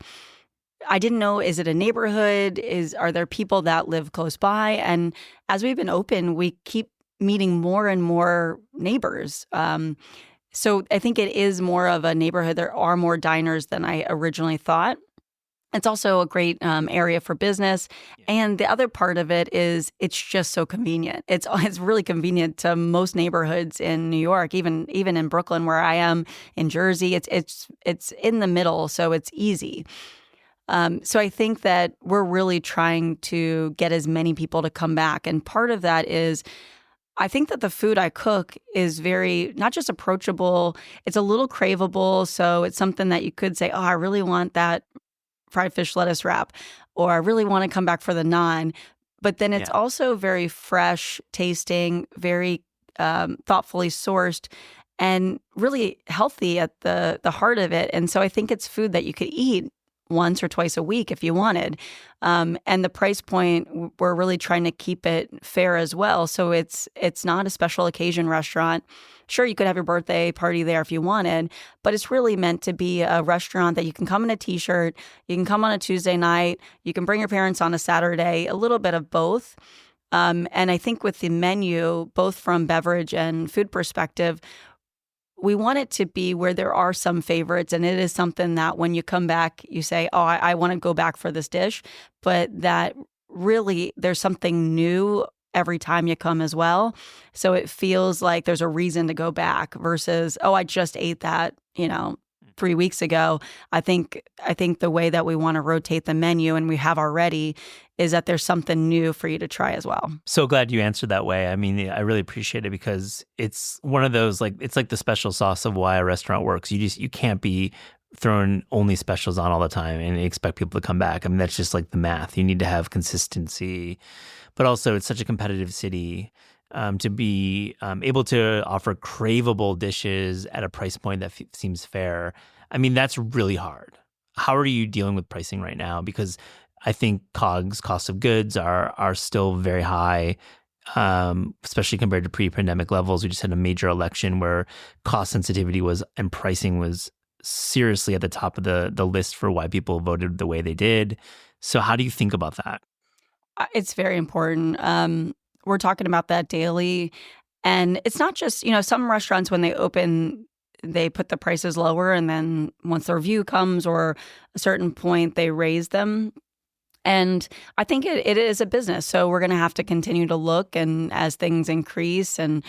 S1: I didn't know, is it a neighborhood? Are there people that live close by? And as we've been open, we keep meeting more and more neighbors. So I think it is more of a neighborhood. There are more diners than I originally thought. It's also a great area for business. And the other part of it is it's just so convenient. It's really convenient to most neighborhoods in New York, even in Brooklyn where I am, in Jersey. It's in the middle, so it's easy. So I think that we're really trying to get as many people to come back. And part of that is I think that the food I cook is very, not just approachable, it's a little craveable. So it's something that you could say, oh, I really want that fried fish lettuce wrap, or I really want to come back for the naan. But then it's also very fresh tasting, very thoughtfully sourced, and really healthy at the heart of it. And so I think it's food that you could eat once or twice a week if you wanted. And the price point, we're really trying to keep it fair as well. So it's not a special occasion restaurant. Sure, you could have your birthday party there if you wanted, but it's really meant to be a restaurant that you can come in a t-shirt, you can come on a Tuesday night, you can bring your parents on a Saturday, a little bit of both. And I think with the menu, both from beverage and food perspective, we want it to be where there are some favorites, and it is something that when you come back, you say, oh, I want to go back for this dish, but that really there's something new every time you come as well. So it feels like there's a reason to go back versus, oh, I just ate that, 3 weeks ago. I think the way that we want to rotate the menu, and we have already, is that there's something new for you to try as well.
S2: So glad you answered that way. I mean, I really appreciate it because it's one of those, like, it's like the special sauce of why a restaurant works. You can't be throwing only specials on all the time and expect people to come back. I mean, that's just like the math. You need to have consistency, but also it's such a competitive city. To be able to offer craveable dishes at a price point that seems fair. I mean, that's really hard. How are you dealing with pricing right now? Because I think COGS, cost of goods, are still very high, especially compared to pre-pandemic levels. We just had a major election where cost sensitivity and pricing was seriously at the top of the list for why people voted the way they did. So how do you think about that?
S1: It's very important. We're talking about that daily. And it's not just, some restaurants when they open, they put the prices lower, and then once the review comes or a certain point, they raise them. And I think it is a business. So we're going to have to continue to look, and as things increase and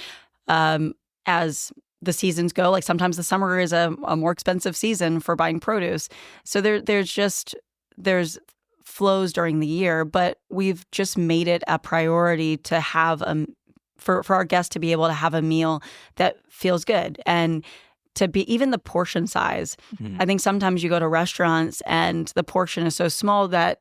S1: as the seasons go, like sometimes the summer is a more expensive season for buying produce. So there's flows during the year, but we've just made it a priority to have for our guests to be able to have a meal that feels good, and to be even the portion size. I think sometimes you go to restaurants and the portion is so small that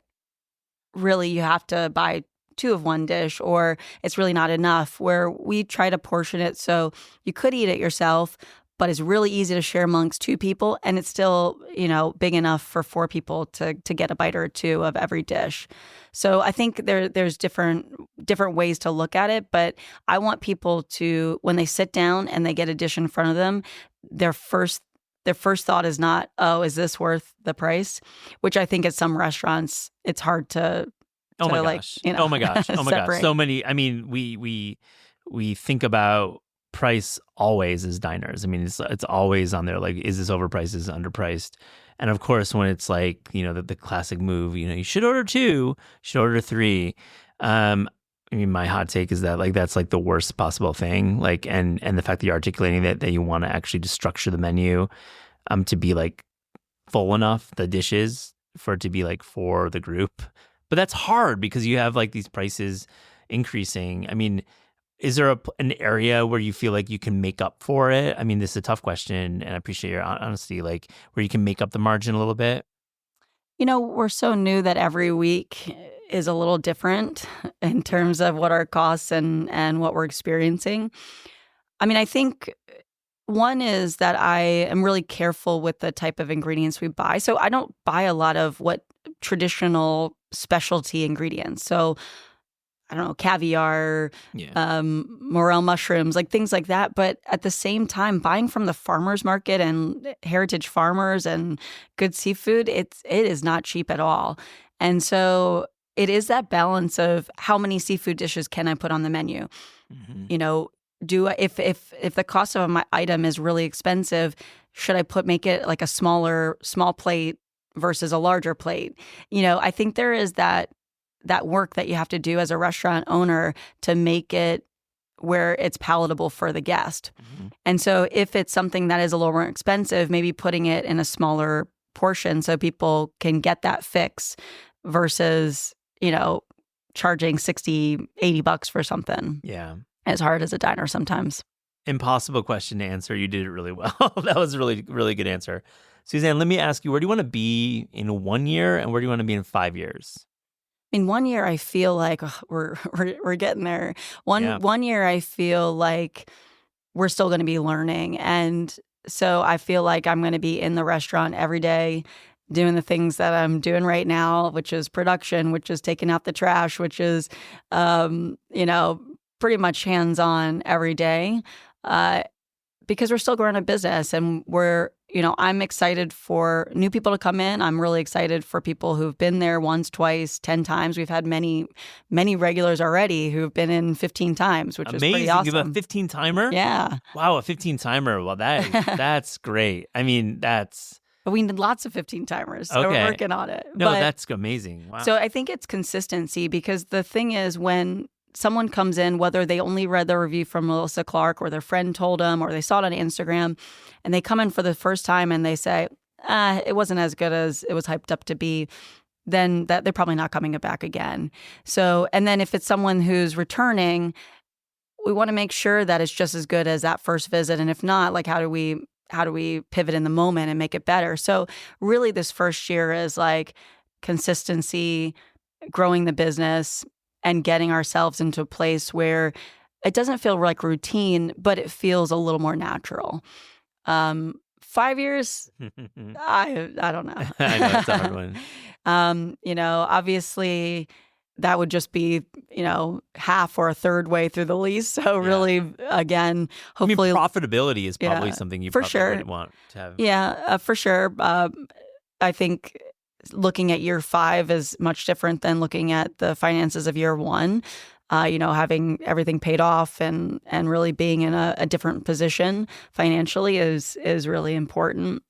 S1: really you have to buy two of one dish, or it's really not enough, where we try to portion it so you could eat it yourself, but it's really easy to share amongst two people, and it's still, big enough for four people to get a bite or two of every dish. So I think there's different ways to look at it, but I want people to, when they sit down and they get a dish in front of them, their first thought is not, oh, is this worth the price? Which I think at some restaurants it's hard to
S2: oh my gosh. Oh my gosh. So many. I mean, we think about price always as diners. I mean, it's always on there. Like, is this overpriced? Is it underpriced? And of course, when it's like, the classic move, you should order two, should order three. I mean, my hot take is that like that's like the worst possible thing. Like, and the fact that you're articulating that you want to actually just structure the menu, to be like full enough, the dishes for it to be like for the group. But that's hard because you have like these prices increasing. I mean, is there an area where you feel like you can make up for it? I mean, this is a tough question, and I appreciate your honesty. Like, where you can make up the margin a little bit.
S1: We're so new that every week is a little different in terms of what our costs and what we're experiencing. I mean, I think one is that I am really careful with the type of ingredients we buy. So I don't buy a lot of what traditional specialty ingredients. So I don't know, caviar, morel mushrooms, like things like that. But at the same time, buying from the farmers market and heritage farmers and good seafood, it is not cheap at all. And so it is that balance of how many seafood dishes can I put on the menu? Mm-hmm. If the cost of my item is really expensive, should I make it like a small plate versus a larger plate? I think there is that work that you have to do as a restaurant owner to make it where it's palatable for the guest. Mm-hmm. And so if it's something that is a little more expensive, maybe putting it in a smaller portion so people can get that fix versus, charging $60-$80 for something.
S2: Yeah.
S1: As hard as a diner sometimes.
S2: Impossible question to answer. You did it really well. That was a really, really good answer. Suzanne, let me ask you, where do you want to be in 1 year and where do you want to be in 5 years?
S1: In 1 year, I feel like we're getting there. One year, I feel like we're still going to be learning. And so I feel like I'm going to be in the restaurant every day doing the things that I'm doing right now, which is production, which is taking out the trash, which is, pretty much hands-on every day because we're still growing a business and I'm excited for new people to come in. I'm really excited for people who've been there once, twice, 10 times. We've had many, many regulars already who've been in 15 times, which is pretty awesome.
S2: You have a 15-timer?
S1: Yeah.
S2: Wow, a 15-timer. Well, that's great. I mean,
S1: But we need lots of 15-timers, so we're working on it.
S2: No, that's amazing. Wow.
S1: So I think it's consistency because the thing is when someone comes in, whether they only read the review from Melissa Clark or their friend told them or they saw it on Instagram, and they come in for the first time and they say, it wasn't as good as it was hyped up to be, then they're probably not coming back again. So, and then if it's someone who's returning, we want to make sure that it's just as good as that first visit. And if not, like how do we pivot in the moment and make it better? So really this first year is like consistency, growing the business, and getting ourselves into a place where it doesn't feel like routine, but it feels a little more natural. 5 years, I don't know.
S2: I know, it's a hard one.
S1: Obviously that would just be, half or a third way through the lease. So really, again, hopefully.
S2: Profitability is probably something you would want to have.
S1: Yeah, for sure. I think looking at year 5 is much different than looking at the finances of year 1. Having everything paid off and really being in a different position financially is really important.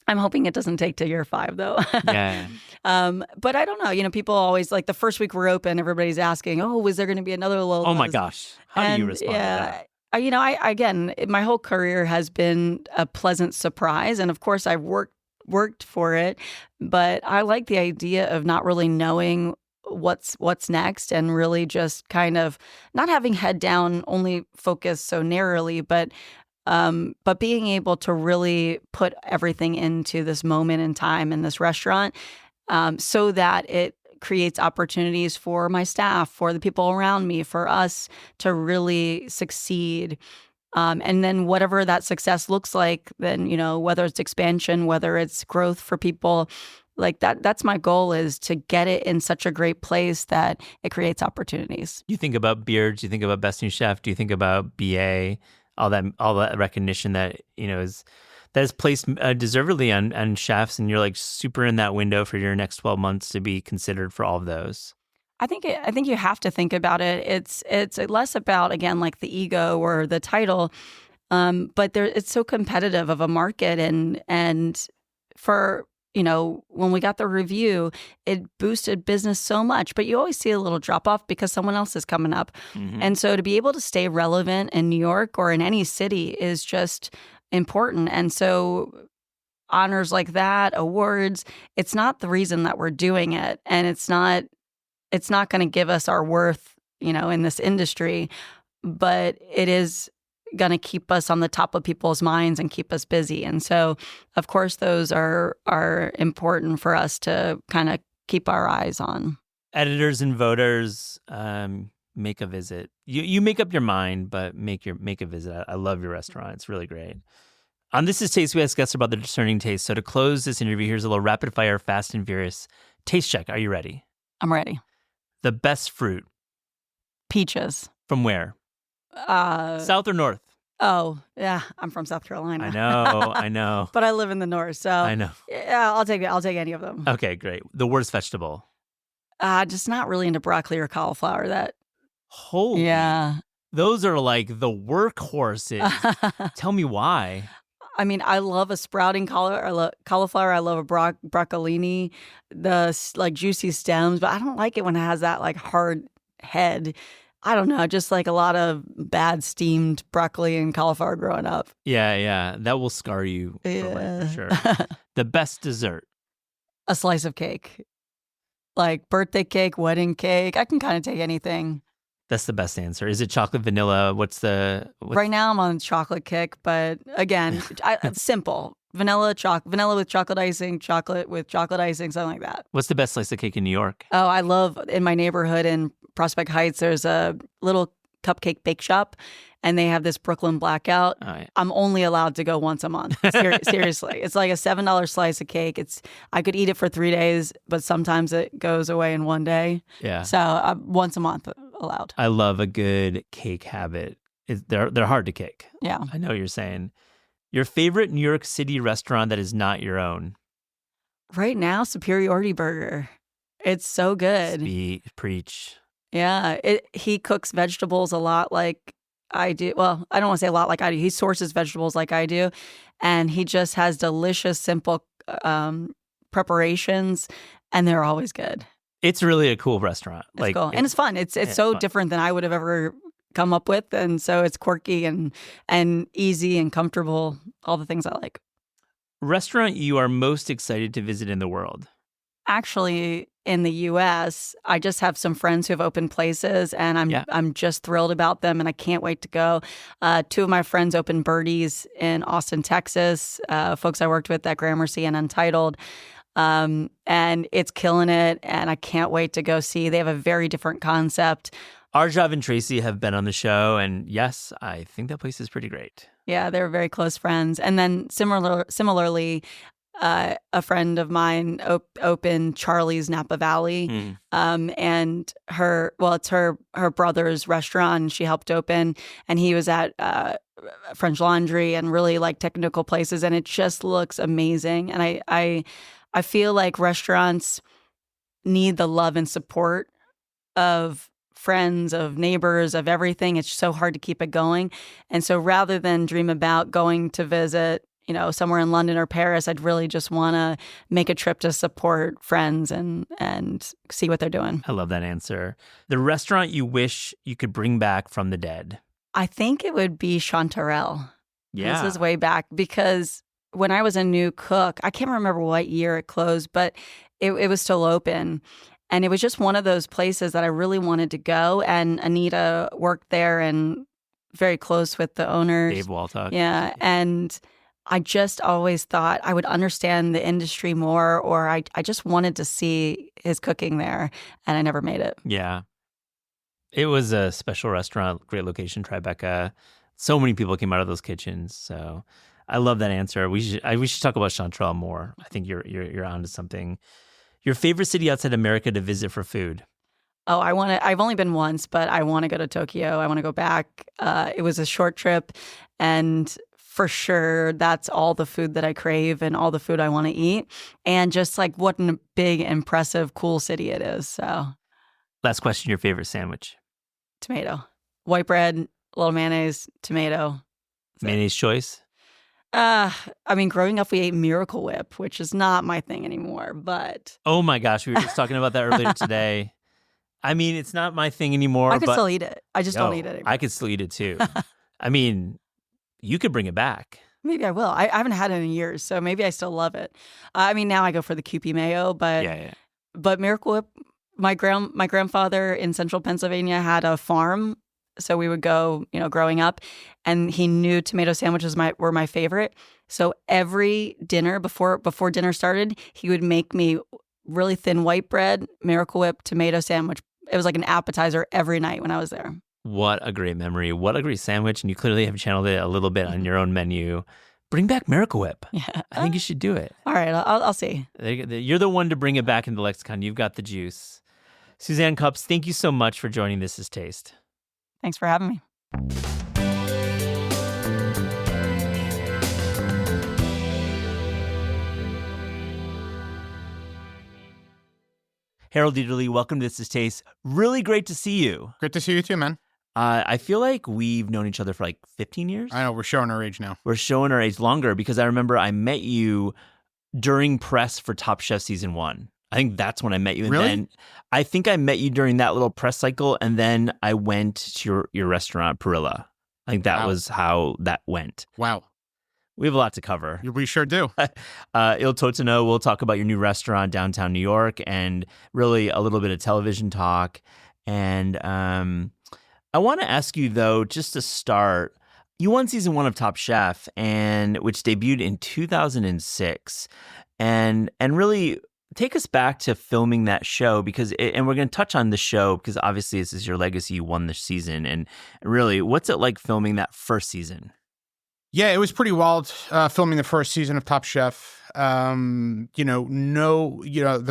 S1: I'm hoping it doesn't take to year 5 though.
S2: Yeah.
S1: But I don't know. People always like the first week we're open, everybody's asking, "Oh, is there going to be another Lola's?"
S2: Oh my gosh, how do you respond to that?
S1: Again, my whole career has been a pleasant surprise, and of course, I've worked for it, but I like the idea of not really knowing what's next and really just kind of not having head down, only focus so narrowly, but being able to really put everything into this moment in time in this restaurant so that it creates opportunities for my staff, for the people around me, for us to really succeed. And then whatever that success looks like, then, whether it's expansion, whether it's growth for people, like that's my goal, is to get it in such a great place that it creates opportunities.
S2: You think about Beards, you think about Best New Chef, do you think about BA, all that recognition that, that is placed deservedly on chefs, and you're like super in that window for your next 12 months to be considered for all of those?
S1: I think you have to think about it. It's less about, again, like the ego or the title, but it's so competitive of a market, and for when we got the review, it boosted business so much. But you always see a little drop off because someone else is coming up.
S2: Mm-hmm.
S1: And so to be able to stay relevant in New York or in any city is just important. And so honors like that, awards, it's not the reason that we're doing it. And it's not going to give us our worth, in this industry, but it is going to keep us on the top of people's minds and keep us busy. And so, of course, those are important for us to kind of keep our eyes on.
S2: Editors and voters, make a visit. You make up your mind, but make a visit. I love your restaurant. It's really great. On This Is Taste, we ask guests about their discerning taste. So to close this interview, here's a little rapid fire, fast and furious taste check. Are you ready?
S1: I'm ready.
S2: The best fruit.
S1: Peaches.
S2: From where? South or north?
S1: Oh, yeah. I'm from South Carolina.
S2: I know.
S1: But I live in the north, so
S2: I know.
S1: Yeah, I'll take any of them.
S2: Okay, great. The worst vegetable?
S1: Just not really into broccoli or cauliflower.
S2: Holy.
S1: Yeah.
S2: Those are like the workhorses. Tell me why.
S1: I mean, I love a sprouting cauliflower. I love a broccolini, the juicy stems, but I don't like it when it has that hard head. I don't know, just a lot of bad steamed broccoli and cauliflower growing up.
S2: Yeah. That will scar you for life, for sure. The best dessert?
S1: A slice of cake. Like birthday cake, wedding cake. I can kind of take anything.
S2: That's the best answer. Is it chocolate, vanilla?
S1: Right now I'm on a chocolate kick, but again, simple. Vanilla with chocolate icing, chocolate with chocolate icing, something like that.
S2: What's the best slice of cake in New York?
S1: Oh, I love in my neighborhood in Prospect Heights, there's a little cupcake bake shop and they have this Brooklyn blackout.
S2: Oh, yeah.
S1: I'm only allowed to go once a month. Seriously. It's like a $7 slice of cake. I could eat it for 3 days, but sometimes it goes away in one day.
S2: Yeah.
S1: So once a month allowed.
S2: I love a good cake habit. They're hard to kick.
S1: Yeah.
S2: I know what you're saying. Your favorite New York City restaurant that is not your own?
S1: Right now, Superiority Burger. It's so good.
S2: Preach.
S1: Yeah. He cooks vegetables a lot like I do. Well, I don't want to say a lot like I do. He sources vegetables like I do. And he just has delicious, simple preparations. And they're always good.
S2: It's really a cool restaurant.
S1: It's cool. And it's fun. It's so
S2: fun.
S1: Different than I would have ever come up with. And so it's quirky and easy and comfortable. All the things I like.
S2: Restaurant you are most excited to visit in the world?
S1: Actually, in the U.S., I just have some friends who have opened places, and I'm just thrilled about them, and I can't wait to go. 2 of my friends opened Birdies in Austin, Texas. Folks I worked with at Gramercy and Untitled, and it's killing it. And I can't wait to go see. They have a very different concept.
S2: Arjav and Tracy have been on the show, and yes, I think that place is pretty great.
S1: Yeah, they're very close friends. And then similarly. A friend of mine opened Charlie's Napa Valley, and it's her brother's restaurant. And she helped open, and he was at French Laundry and really technical places, and it just looks amazing. And I feel like restaurants need the love and support of friends, of neighbors, of everything. It's so hard to keep it going, and so rather than dream about going to visit somewhere in London or Paris, I'd really just want to make a trip to support friends and see what they're doing.
S2: I love that answer. The restaurant you wish you could bring back from the dead?
S1: I think it would be Chanterelle.
S2: Yeah.
S1: This is way back because when I was a new cook, I can't remember what year it closed, but it was still open. And it was just one of those places that I really wanted to go. And Anita worked there and very close with the owners.
S2: Dave Waltuck.
S1: Yeah. And I just always thought I would understand the industry more, or I just wanted to see his cooking there, and I never made it.
S2: Yeah. It was a special restaurant, great location, Tribeca. So many people came out of those kitchens. So I love that answer. We should talk about Chanterelle more. I think you're onto something. Your favorite city outside America to visit for food?
S1: Oh, I've only been once, but I want to go to Tokyo. I want to go back. It was a short trip, and for sure, that's all the food that I crave and all the food I want to eat. And just what a big, impressive, cool city it is. So,
S2: last question, your favorite sandwich?
S1: Tomato. White bread, a little mayonnaise, tomato.
S2: Mayonnaise choice?
S1: Uh, I mean, growing up, we ate Miracle Whip, which is not my thing anymore, but
S2: Oh my gosh, we were just talking about that earlier today. I mean, it's not my thing anymore,
S1: I could
S2: but
S1: still eat it. I just don't eat it
S2: I
S1: anymore.
S2: could still eat it too. I mean, you could bring it back.
S1: Maybe I will. I haven't had it in years, so maybe I still love it. I mean, now I go for the Kewpie mayo, but
S2: Yeah.
S1: Miracle Whip. My grandfather in central Pennsylvania had a farm, so we would go, growing up, and he knew tomato sandwiches were my favorite. So every dinner before dinner started, he would make me really thin white bread, Miracle Whip, tomato sandwich. It was like an appetizer every night when I was there.
S2: What a great memory. What a great sandwich. And you clearly have channeled it a little bit on your own menu. Bring back Miracle Whip.
S1: Yeah.
S2: I think you should do it.
S1: All right, I'll see.
S2: You're the one to bring it back into the lexicon. You've got the juice. Suzanne Cups, thank you so much for joining This Is Taste.
S1: Thanks for having me.
S2: Harold Dieterle, welcome to This Is Taste. Really great to see you.
S3: Great to see you too, man.
S2: I feel like we've known each other for like 15 years.
S3: I know, we're showing our age now.
S2: We're showing our age longer because I remember I met you during press for Top Chef Season 1. I think that's when I met you. And
S3: Really?
S2: then I think I met you during that little press cycle, and then I went to your restaurant, Perilla. I think that was how that went.
S3: Wow.
S2: We have a lot to cover.
S3: We sure do.
S2: Il Totino, we'll talk about your new restaurant downtown New York and really a little bit of television talk. And I want to ask you, though, just to start, you won Season 1 of Top Chef, which debuted in 2006. And really take us back to filming that show and we're going to touch on the show because obviously this is your legacy. You won this season. And really, what's it like filming that first season?
S3: Yeah, it was pretty wild filming the first season of Top Chef. The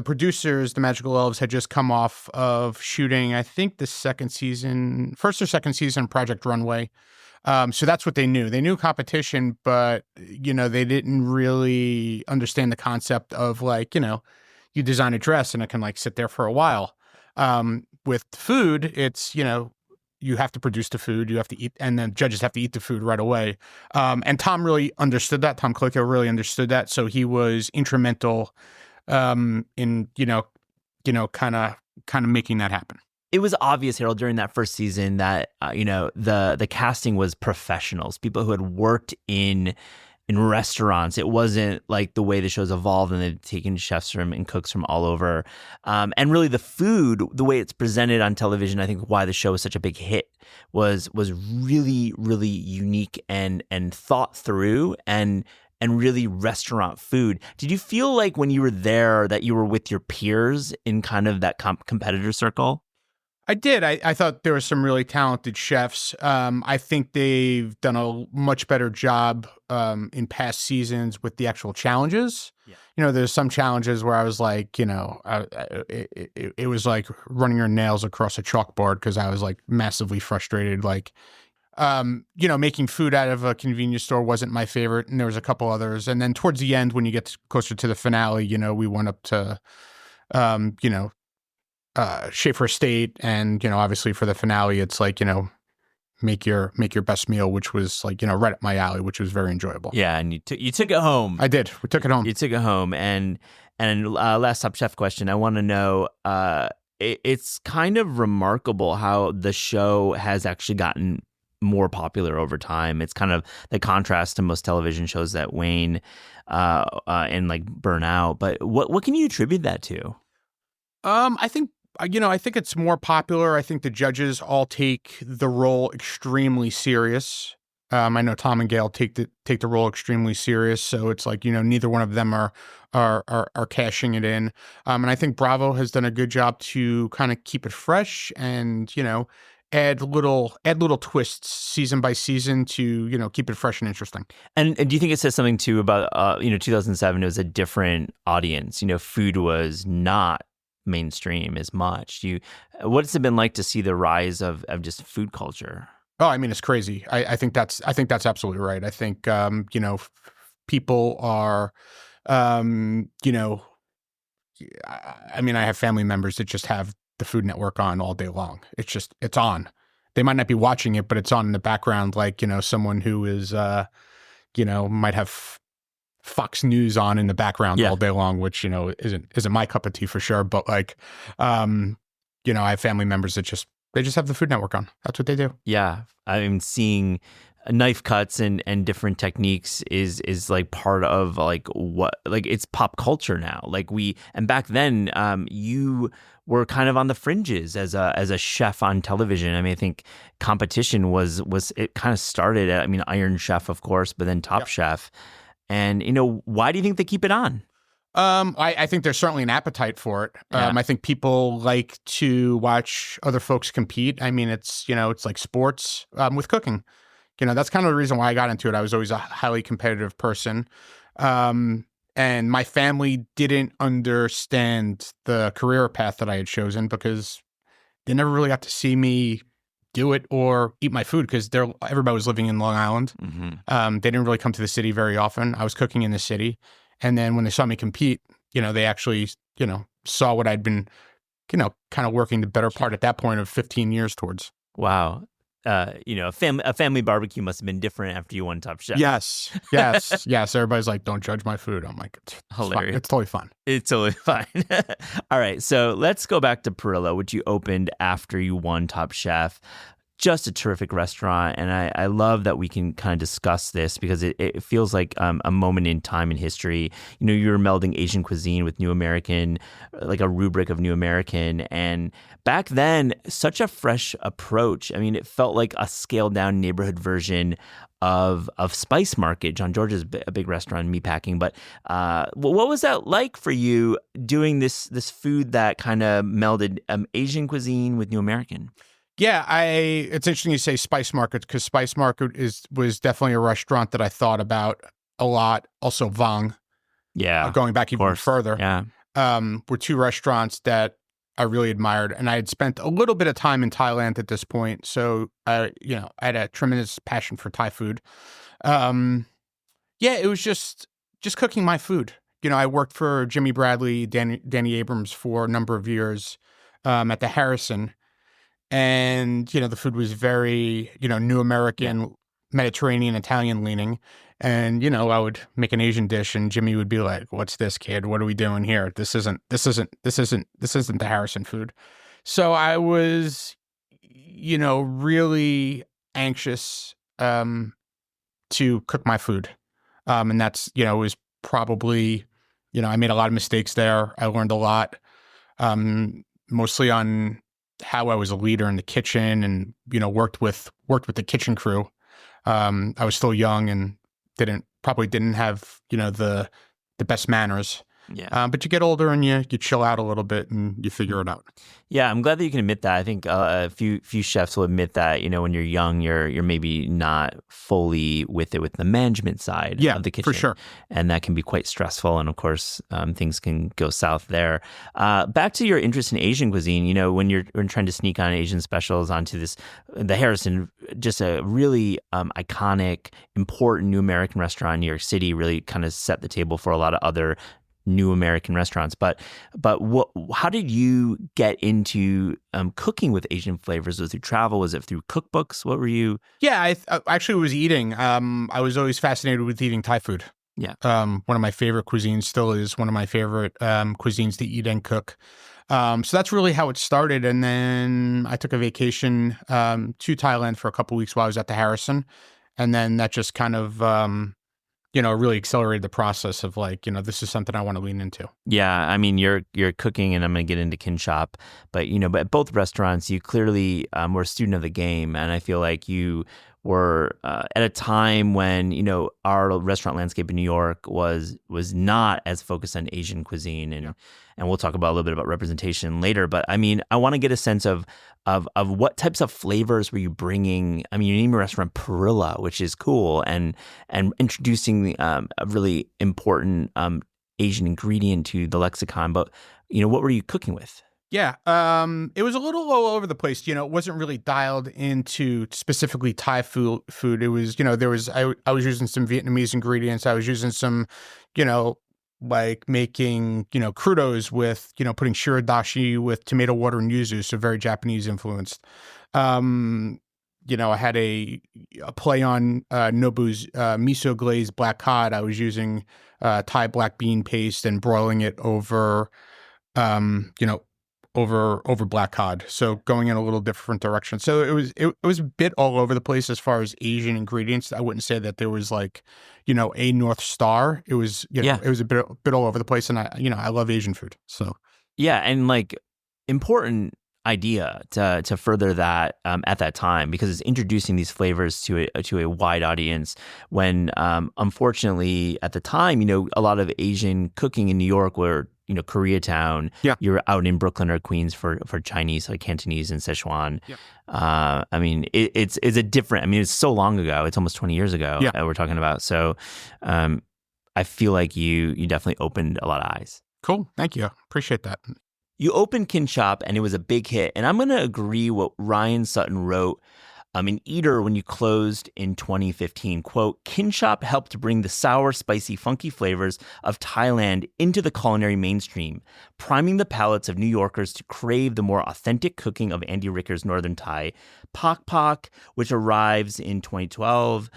S3: producers, the Magical Elves, had just come off of shooting, I think, first or second season, Project Runway. So that's what they knew. They knew competition, but, they didn't really understand the concept of you design a dress and it can sit there for a while. With food, it's, you have to produce the food, you have to eat, and then judges have to eat the food right away. And Tom really understood that. Tom Colicchio really understood that. So he was instrumental in, kind of making that happen.
S2: It was obvious, Harold, during that first season that, the casting was professionals, people who had worked in restaurants. It wasn't like the way the show's evolved and they've taken chefs and cooks from all over. And really the food, the way it's presented on television, I think why the show was such a big hit was really, really unique and thought through and really restaurant food. Did you feel like when you were there that you were with your peers in kind of that competitor circle?
S3: I did. I thought there were some really talented chefs. I think they've done a much better job in past seasons with the actual challenges. Yeah. There's some challenges where I was like, it was like running your nails across a chalkboard because I was massively frustrated. Making food out of a convenience store wasn't my favorite, and there was a couple others. And then towards the end, when you get closer to the finale, we went up to, Schaefer Estate, and obviously for the finale, it's make your best meal, which was right up my alley, which was very enjoyable.
S2: Yeah, and you took it home.
S3: I did. We took it home.
S2: You took it home, and last Top Chef question. I want to know. It's kind of remarkable how the show has actually gotten more popular over time. It's kind of the contrast to most television shows that wane and burn out. But what can you attribute that to?
S3: I think it's more popular. I think the judges all take the role extremely serious. I know Tom and Gail take the role extremely serious. So it's neither one of them are cashing it in. And I think Bravo has done a good job to kind of keep it fresh and, add little twists season by season to, keep it fresh and interesting. And
S2: do you think it says something too about, 2007, it was a different audience, food was not mainstream as much. What's it been like to see the rise of just food culture?
S3: Oh, I mean, it's crazy. I think that's absolutely right. I think people are, I have family members that just have the Food Network on all day long. It's on. They might not be watching it, but it's on in the background, someone who is might have Fox News on in the background all day long, which, isn't my cup of tea for sure. But I have family members that they just have the Food Network on. That's what they do.
S2: Yeah. I'm seeing knife cuts and different techniques is like part of it's pop culture now. And back then, you were kind of on the fringes as a chef on television. I mean, I think competition was it kind of started at, Iron Chef, of course, but then Top Chef. And, why do you think they keep it on?
S3: I think there's certainly an appetite for it. I think people like to watch other folks compete. I mean, it's like sports with cooking. That's kind of the reason why I got into it. I was always a highly competitive person. And my family didn't understand the career path that I had chosen because they never really got to see me do it or eat my food because everybody was living in Long Island. Mm-hmm. They didn't really come to the city very often. I was cooking in the city. And then when they saw me compete, they actually, saw what I'd been, kind of working the better part at that point of 15 years towards.
S2: Wow. A family barbecue must have been different after you won Top Chef.
S3: Yes. Everybody's like, don't judge my food. I'm like, it's
S2: hilarious.
S3: Fine. It's totally fine.
S2: It's totally fine. All right. So let's go back to Perilla, which you opened after you won Top Chef. Just a terrific restaurant. And I love that we can kind of discuss this because it feels like a moment in time in history. You were melding Asian cuisine with New American, like a rubric of New American. And back then, such a fresh approach. I mean, it felt like a scaled down neighborhood version of Spice Market. John George's a big restaurant in meatpacking. But what was that like for you doing this food that kind of melded Asian cuisine with New American?
S3: Yeah, it's interesting you say Spice Market because Spice Market was definitely a restaurant that I thought about a lot. Also, Vong.
S2: Yeah,
S3: going back even further.
S2: Yeah,
S3: were two restaurants that I really admired, and I had spent a little bit of time in Thailand at this point, so I had a tremendous passion for Thai food. It was just cooking my food. I worked for Jimmy Bradley, Danny Abrams for a number of years at the Harrison. And, the food was very, New American, Mediterranean, Italian leaning. And, I would make an Asian dish and Jimmy would be like, what's this, kid? What are we doing here? This isn't the Harrison food. So I was, really anxious to cook my food. And that's, it was probably, I made a lot of mistakes there. I learned a lot, mostly on how I was a leader in the kitchen and, worked with the kitchen crew. I was still young and probably didn't have, the best manners.
S2: Yeah.
S3: But you get older and you chill out a little bit and you figure it out.
S2: Yeah, I'm glad that you can admit that. I think a few chefs will admit that, when you're young, you're maybe not fully with the management side of the kitchen.
S3: For sure.
S2: And that can be quite stressful. And of course, things can go south there. Back to your interest in Asian cuisine, when you're trying to sneak on Asian specials onto the Harrison, just a really iconic, important New American restaurant in New York City, really kind of set the table for a lot of other New American restaurants, but how did you get into cooking with Asian flavors? Was it through travel? Was it through cookbooks? What were you?
S3: Yeah, I actually was eating. I was always fascinated with eating Thai food.
S2: Yeah,
S3: one of my favorite cuisines still is one of my favorite cuisines to eat and cook. So that's really how it started. And then I took a vacation to Thailand for a couple of weeks while I was at the Harrison, and then that just kind of really accelerated the process of this is something I want to lean into.
S2: Yeah, I mean, you're cooking, and I'm going to get into Kin Shop, but but at both restaurants, you clearly were a student of the game, and I feel like you were at a time when our restaurant landscape in New York was not as focused on Asian cuisine, and we'll talk about a little bit about representation later. But I mean, I want to get a sense of what types of flavors were you bringing? I mean, you name your restaurant Perilla, which is cool, and introducing a really important Asian ingredient to the lexicon. But what were you cooking with?
S3: Yeah, it was a little all over the place. It wasn't really dialed into specifically Thai food. It was, I was using some Vietnamese ingredients. I was using some, like making, crudos with, putting shiradashi with tomato water and yuzu, so very Japanese influenced. I had a play on Nobu's miso glazed black cod. I was using Thai black bean paste and broiling it over, over black cod. So going in a little different direction. So it was a bit all over the place as far as Asian ingredients. I wouldn't say that there was like, a North Star. It was, it was a bit all over the place. And I love Asian food. So
S2: yeah, and like important idea to further that at that time, because it's introducing these flavors to a wide audience when unfortunately at the time a lot of Asian cooking in New York were Koreatown.
S3: Yeah.
S2: You're out in Brooklyn or Queens for Chinese, like Cantonese and Szechuan.
S3: Yeah.
S2: I mean it's a different, I mean it's so long ago, it's almost 20 years ago that we're talking about, so I feel like you definitely opened a lot of eyes.
S3: Cool, thank you, appreciate that.
S2: You opened Kin Shop and it was a big hit. And I'm going to agree what Ryan Sutton wrote in Eater when you closed in 2015. Quote, Kin Shop helped bring the sour, spicy, funky flavors of Thailand into the culinary mainstream, priming the palates of New Yorkers to crave the more authentic cooking of Andy Ricker's Northern Thai Pak Pak, which arrives in 2012,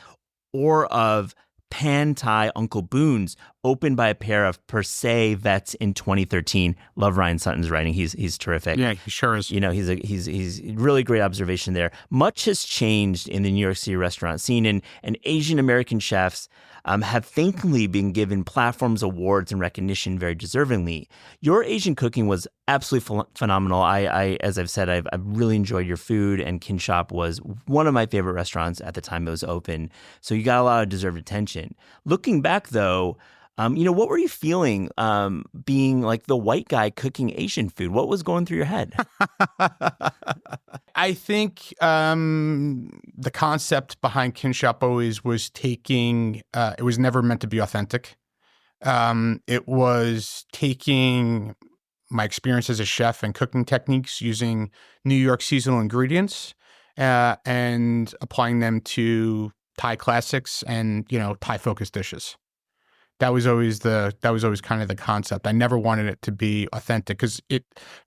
S2: or of Pan Thai Uncle Boone's, opened by a pair of per se vets in 2013. Love Ryan Sutton's writing. He's terrific.
S3: Yeah, he sure is.
S2: He's really great observation there. Much has changed in the New York City restaurant scene, and Asian American chefs have thankfully been given platforms, awards, and recognition very deservingly. Your Asian cooking was absolutely phenomenal. I as I've said, I've really enjoyed your food, and Kin Shop was one of my favorite restaurants at the time it was open. So you got a lot of deserved attention. Looking back, though, what were you feeling being like the white guy cooking Asian food? What was going through your head?
S3: I think the concept behind Kin Shop always was taking, it was never meant to be authentic. It was taking my experience as a chef and cooking techniques using New York seasonal ingredients and applying them to Thai classics and, Thai focused dishes. That was always kind of the concept. I never wanted it to be authentic because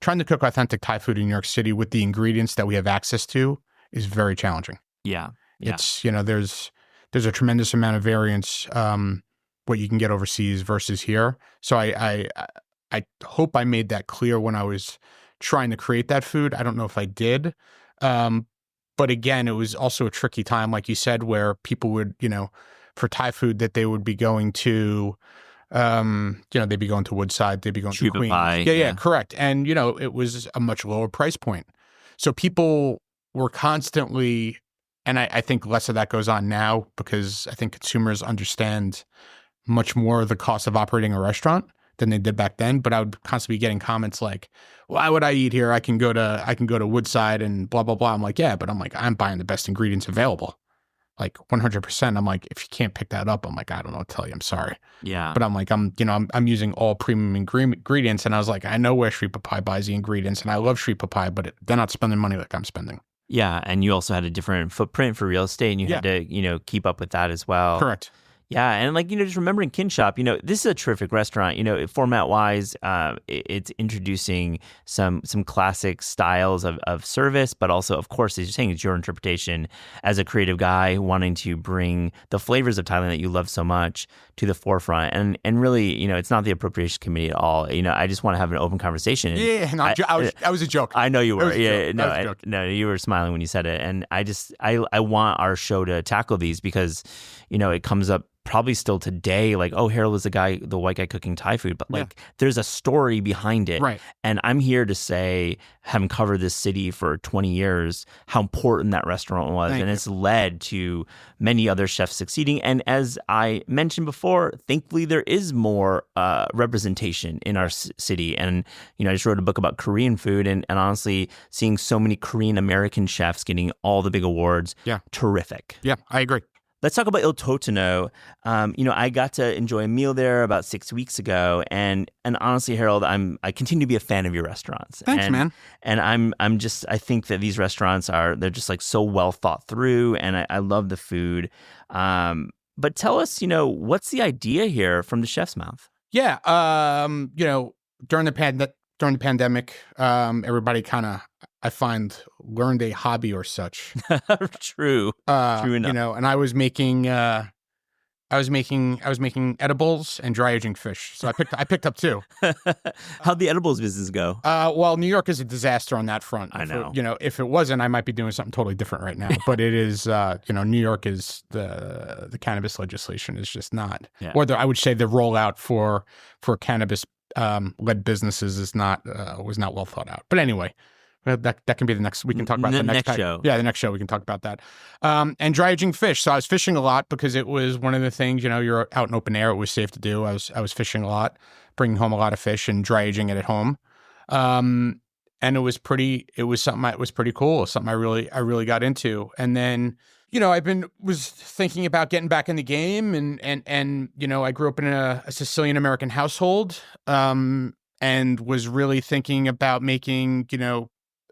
S3: trying to cook authentic Thai food in New York City with the ingredients that we have access to is very challenging.
S2: Yeah.
S3: It's, there's a tremendous amount of variance what you can get overseas versus here. So I hope I made that clear when I was trying to create that food. I don't know if I did. But again, it was also a tricky time, like you said, where people would, for Thai food that they would be going to, they'd be going to Woodside, they'd be going to Queens. Yeah, correct. And, it was a much lower price point. So people were constantly, and I think less of that goes on now because I think consumers understand much more of the cost of operating a restaurant than they did back then. But I would constantly be getting comments like, why would I eat here? I can go to Woodside and blah, blah, blah. I'm like, yeah, but I'm buying the best ingredients available. Like 100%. I'm like, if you can't pick that up, I'm like, I don't know what to tell you. I'm sorry.
S2: Yeah.
S3: But I'm like, I'm using all premium ingredients. And I was like, I know where Sri Papai buys the ingredients and I love Sri Papai, but they're not spending money like I'm spending.
S2: Yeah. And you also had a different footprint for real estate and you had to, keep up with that as well.
S3: Correct.
S2: Yeah, and just remembering Kin Shop, this is a terrific restaurant. Format-wise, it's introducing some classic styles of service, but also, of course, as you're saying, it's your interpretation as a creative guy wanting to bring the flavors of Thailand that you love so much to the forefront. And really, it's not the appropriation committee at all. I just want to have an open conversation.
S3: Yeah, no, I was a joke.
S2: I know you were.
S3: Yeah,
S2: no, you were smiling when you said it. And I want our show to tackle these because, it comes up probably still today, like, oh, Harold was the white guy cooking Thai food, but there's a story behind it.
S3: Right.
S2: And I'm here to say, having covered this city for 20 years, how important that restaurant was. And it's led to many other chefs succeeding. And as I mentioned before, thankfully there is more representation in our city. And, I just wrote a book about Korean food and honestly, seeing so many Korean American chefs getting all the big awards.
S3: Yeah.
S2: Terrific.
S3: Yeah, I agree.
S2: Let's talk about Il Totino. I got to enjoy a meal there about 6 weeks ago, and honestly, Harold, I continue to be a fan of your restaurants.
S3: Thanks, man.
S2: And I think that these restaurants they're just like so well thought through, and I love the food. But tell us, what's the idea here from the chef's mouth?
S3: Yeah, during the pandemic, everybody kind of I find, learned a hobby or such.
S2: True enough.
S3: And I was making edibles and dry aging fish. So I picked up two.
S2: How'd the edibles business go?
S3: Well, New York is a disaster on that front.
S2: I know.
S3: If it wasn't, I might be doing something totally different right now. But it is, New York is the cannabis legislation is just not, or I would say the rollout for cannabis led businesses is was not well thought out. But anyway. That can be the next. We can talk about the next
S2: show.
S3: Yeah, the next show we can talk about that. And dry aging fish. So I was fishing a lot because it was one of the things. You're out in open air. It was safe to do. I was fishing a lot, bringing home a lot of fish and dry aging it at home. And it was something that was pretty cool. Something I really got into. And then was thinking about getting back in the game, and I grew up in a Sicilian American household, and was really thinking about making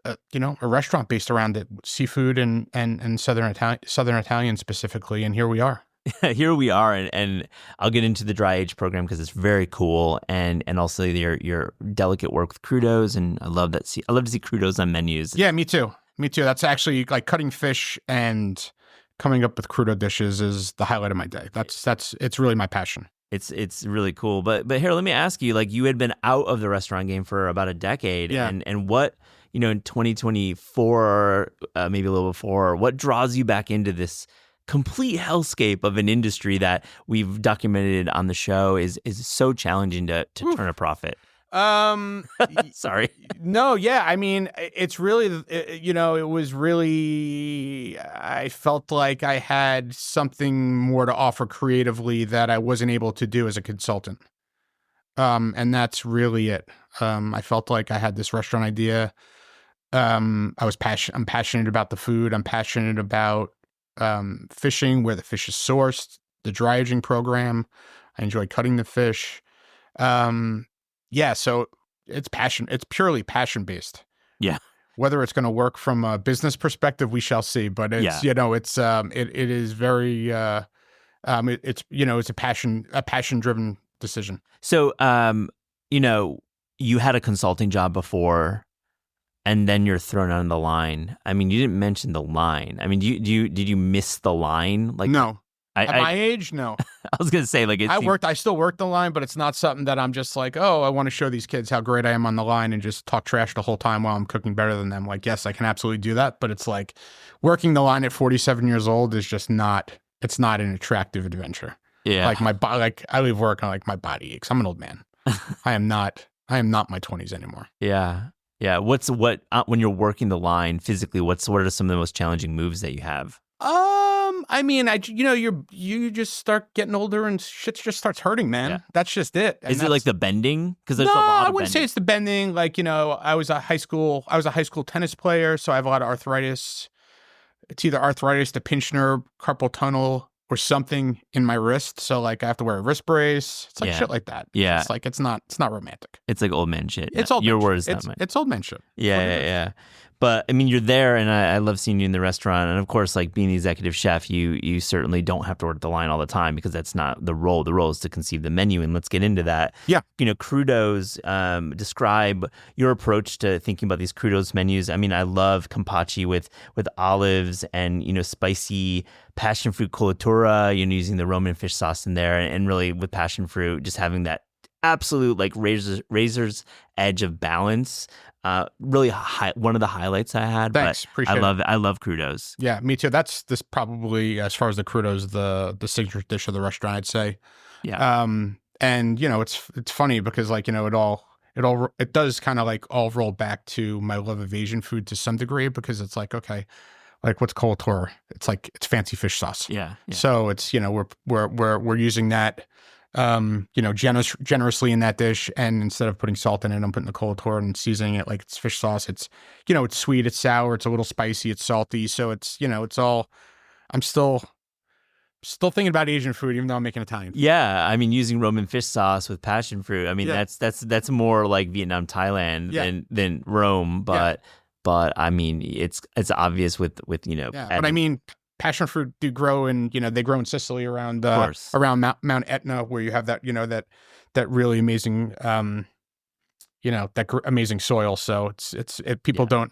S3: a restaurant based around it, seafood and Southern Italian specifically, and here we are.
S2: Here we are, and I'll get into the dry age program because it's very cool, and also your delicate work with crudos, and I love to see crudos on menus.
S3: Yeah, me too. That's actually like cutting fish and coming up with crudo dishes is the highlight of my day. It's really my passion.
S2: It's really cool. But here, let me ask you, like, you had been out of the restaurant game for about a decade, and what, in 2024, maybe a little before, what draws you back into this complete hellscape of an industry that we've documented on the show is so challenging to turn a profit? Sorry.
S3: No, yeah. I mean, it's really, it was really, I felt like I had something more to offer creatively that I wasn't able to do as a consultant. And that's really it. I felt like I had this restaurant idea. I'm passionate about the food. I'm passionate about fishing, where the fish is sourced, the dry aging program. I enjoy cutting the fish. So it's passion. It's purely passion based.
S2: Yeah.
S3: Whether it's going to work from a business perspective, we shall see. But it's it is very it's a passion driven decision.
S2: So you had a consulting job before, and then you're thrown on the line. I mean, you didn't mention the line. I mean, did you miss the line? Like,
S3: no. At my age, no.
S2: I was gonna say, like,
S3: I still work the line, but it's not something that I'm just like, oh, I want to show these kids how great I am on the line and just talk trash the whole time while I'm cooking better than them. Like, yes, I can absolutely do that, but it's like working the line at 47 years old is just not. It's not an attractive adventure.
S2: Yeah.
S3: Like I leave work and like my body aches. I'm an old man. I am not my 20s anymore.
S2: Yeah. Yeah. When you're working the line physically, what are some of the most challenging moves that you have?
S3: I mean, you just start getting older and shit just starts hurting, man. Yeah. That's just it.
S2: Is it like the bending? Because there's
S3: no,
S2: a lot of
S3: I wouldn't say it's the bending. Like, I was a high school tennis player, so I have a lot of arthritis. It's either arthritis, the pinched nerve, carpal tunnel, or something in my wrist. So like I have to wear a wrist brace. It's like shit like that.
S2: Yeah.
S3: It's like it's not romantic.
S2: It's like old man shit.
S3: It's old
S2: your
S3: man
S2: words,
S3: shit.
S2: not mine.
S3: It's old man shit.
S2: Yeah. But I mean, you're there, and I love seeing you in the restaurant. And of course, like being the executive chef, you certainly don't have to work the line all the time because that's not the role. The role is to conceive the menu, and let's get into that.
S3: Yeah.
S2: Crudos. Describe your approach to thinking about these crudos menus. I mean, I love campacci with olives and spicy passion fruit colatura. Using the Roman fish sauce in there, and really with passion fruit, just having that absolute like razor's edge of balance. Really one of the highlights I had.
S3: Thanks, appreciate it.
S2: I love crudos.
S3: Yeah, me too. That's this probably, as far as the crudos, the signature dish of the restaurant, I'd say.
S2: Yeah.
S3: And it's funny because like it does kind of like all roll back to my love of Asian food to some degree, because it's like, okay, like what's colatura? It's like it's fancy fish sauce.
S2: Yeah.
S3: So it's we're using that. Generously in that dish, and instead of putting salt in it, I'm putting the colatura and seasoning it like it's fish sauce. It's, it's sweet, it's sour, it's a little spicy, it's salty. So it's, it's all. I'm still thinking about Asian food, even though I'm making Italian food.
S2: Yeah, I mean, using Roman fish sauce with passion fruit. I mean, that's more like Vietnam, Thailand than Rome, but I mean, it's obvious with
S3: Yeah, but I mean, passion fruit do grow they grow in Sicily around Mount Etna, where you have that, that really amazing, amazing soil. So people don't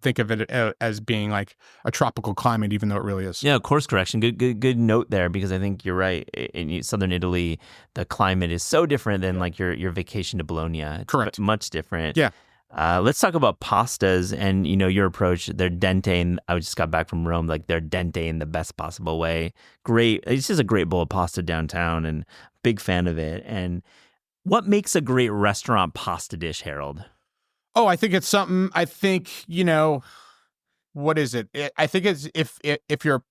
S3: think of it as being like a tropical climate, even though it really is.
S2: Yeah, course correction. Good note there, because I think you're right. In southern Italy, the climate is so different than like your vacation to Bologna. It's
S3: Correct.
S2: Much different.
S3: Yeah.
S2: Let's talk about pastas and your approach. They're dente, and I just got back from Rome. Like, they're dente in the best possible way. Great. It's just a great bowl of pasta downtown, and big fan of it. And what makes a great restaurant pasta dish, Harold?
S3: Oh, I think it's something. I think what is it? I think it's if you're